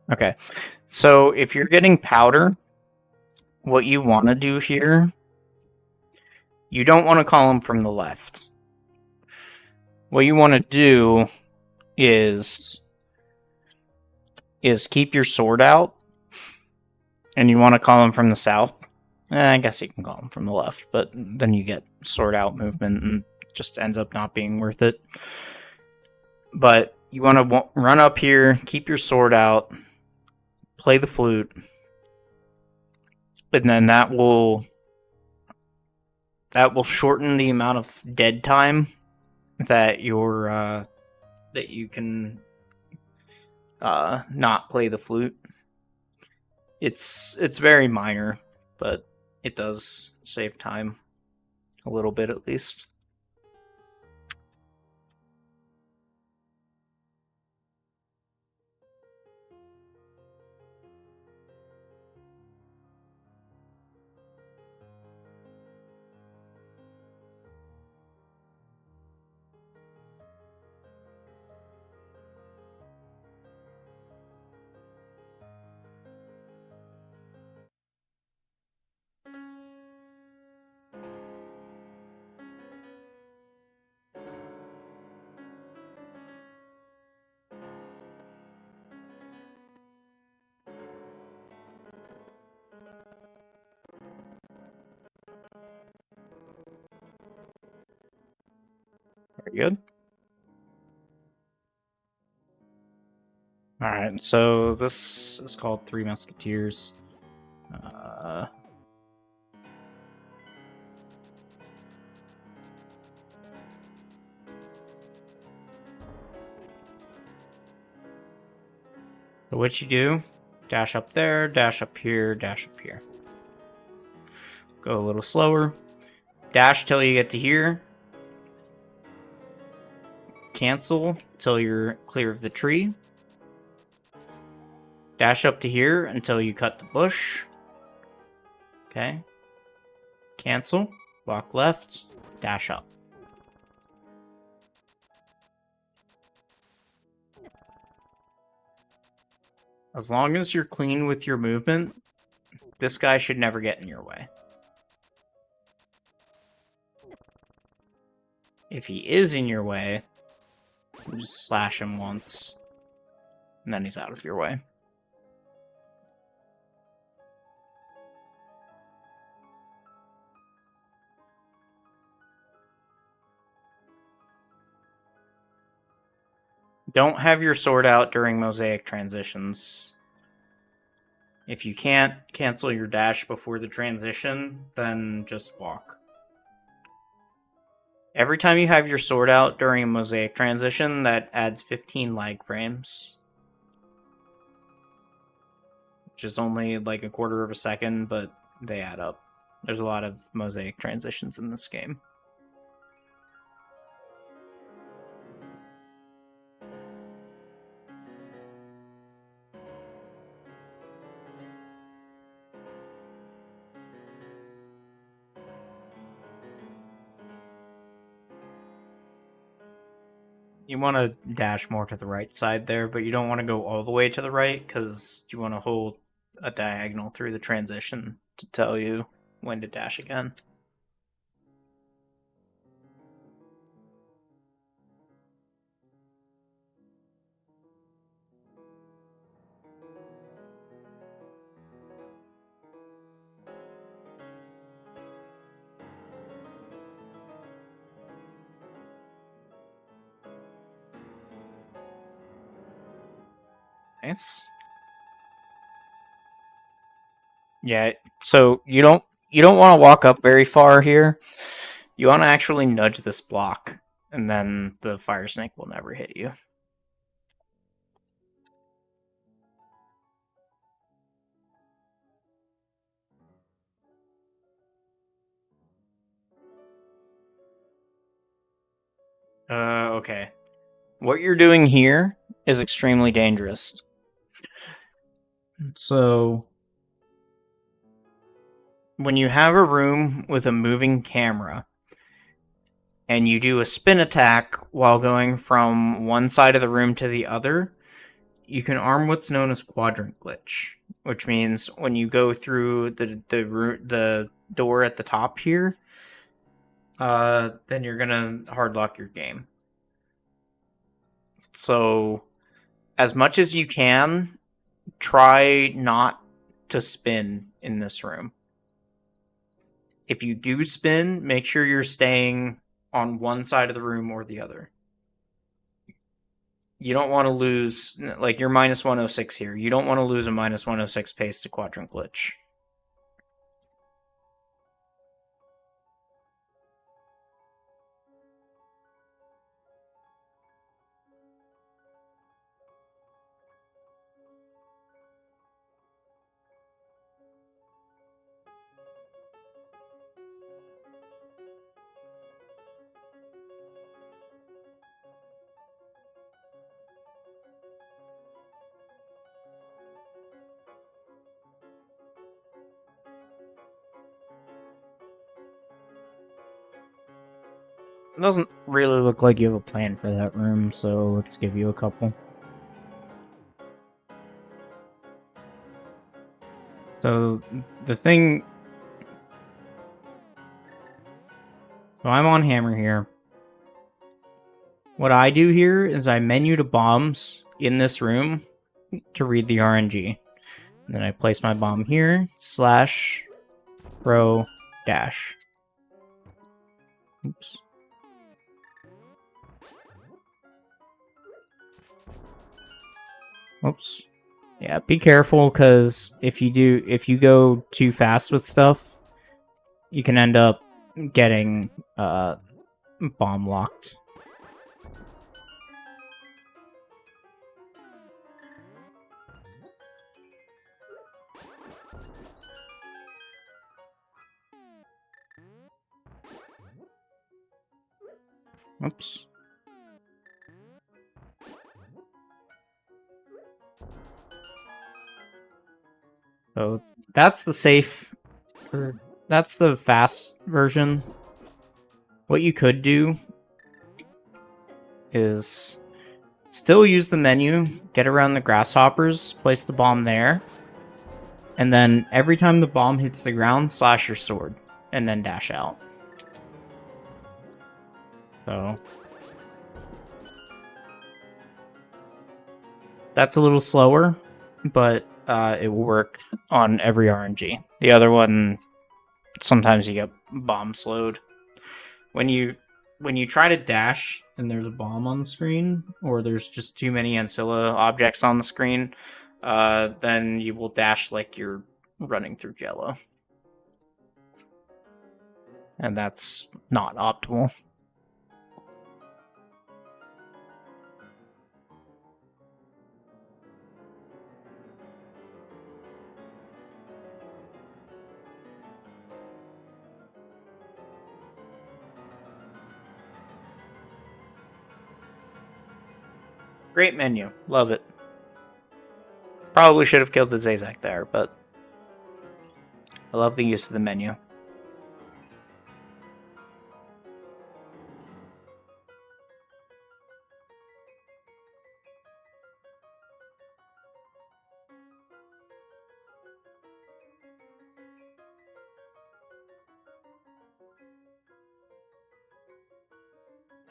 Okay, so if you're getting powder, what you want to do here, you don't want to call them from the left. What you want to do is keep your sword out, and you want to call them from the south. I guess you can call them from the left, but then you get sword out movement, and just ends up not being worth it. But you want to run up here, keep your sword out, play the flute, and then that will shorten the amount of dead time that you can not play the flute. It's very minor, but it does save time a little bit at least. Very good. Alright, so this is called Three Musketeers. So what you do, dash up there, dash up here, dash up here. Go a little slower. Dash till you get to here. cancel till you're clear of the tree. Dash up to here until you cut the bush. Okay. Cancel. Walk left. Dash up. As long as you're clean with your movement, this guy should never get in your way. If he is in your way, just slash him once, and then he's out of your way. Don't have your sword out during mosaic transitions. If you can't cancel your dash before the transition, then just walk. Every time you have your sword out during a mosaic transition, that adds 15 lag frames. Which is only like a quarter of a second, but they add up. There's a lot of mosaic transitions in this game. You want to dash more to the right side there, but you don't want to go all the way to the right because you want to hold a diagonal through the transition to tell you when to dash again. Nice. Yeah, so you don't want to walk up very far here. You want to actually nudge this block, and then the fire snake will never hit you. Okay. What you're doing here is extremely dangerous. So, when you have a room with a moving camera, and you do a spin attack while going from one side of the room to the other, you can arm what's known as quadrant glitch, which means when you go through the door at the top here, then you're gonna hard lock your game. So, as much as you can, try not to spin in this room. If you do spin, make sure you're staying on one side of the room or the other. You don't want to lose, like, you're minus 106 here. You don't want to lose a minus 106 pace to quadrant glitch. It doesn't really look like you have a plan for that room, so let's give you a couple. So, the thing... So I'm on hammer here. What I do here is I menu to bombs in this room to read the RNG. And then I place my bomb here, slash, row, dash. Oops. Oops. Yeah, be careful, because if you go too fast with stuff, you can end up getting bomb locked. Oops. So that's the safe, or that's the fast version. What you could do is still use the menu, get around the grasshoppers, place the bomb there, and then every time the bomb hits the ground, slash your sword, and then dash out. So that's a little slower, but it will work on every RNG. The other one, sometimes you get bomb slowed. When you try to dash and there's a bomb on the screen, or there's just too many Ancilla objects on the screen, then you will dash like you're running through Jello. And that's not optimal. Great menu. Love it. Probably should have killed the Zazak there, but I love the use of the menu.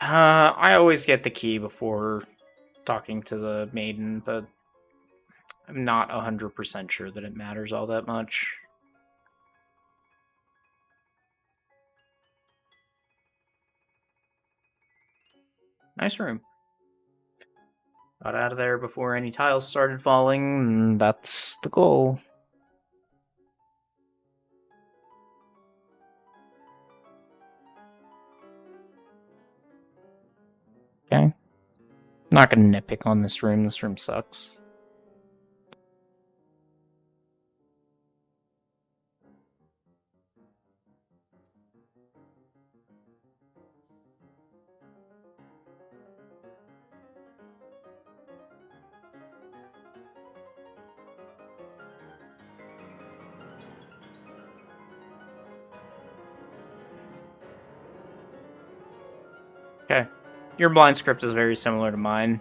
I always get the key before talking to the maiden, but I'm not 100% sure that it matters all that much. Nice room. Got out of there before any tiles started falling, and that's the goal. Okay. Not gonna nitpick on this room. This room sucks. Okay. Your blind script is very similar to mine.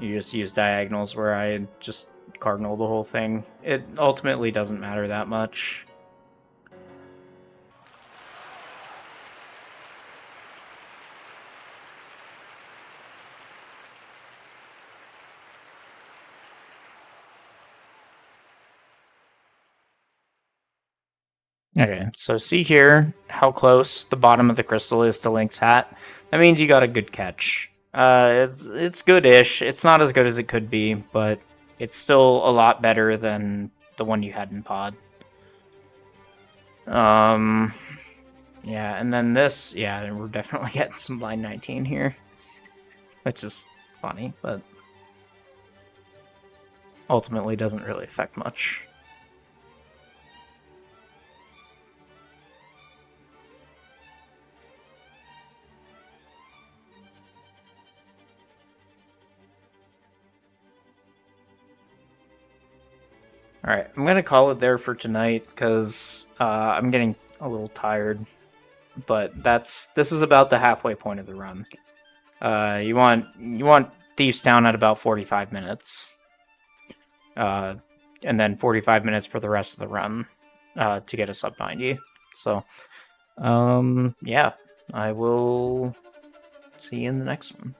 You just use diagonals where I just cardinal the whole thing. It ultimately doesn't matter that much. Okay, so see here how close the bottom of the crystal is to Link's hat. That means you got a good catch. It's good-ish. It's not as good as it could be, but it's still a lot better than the one you had in pod. Yeah, and then this, yeah, we're definitely getting some blind 19 here, which is funny, but ultimately doesn't really affect much. Alright, I'm gonna call it there for tonight, because I'm getting a little tired. But this is about the halfway point of the run. You want Thieves Town at about 45 minutes. And then 45 minutes for the rest of the run to get a sub 90. So, yeah, I will see you in the next one.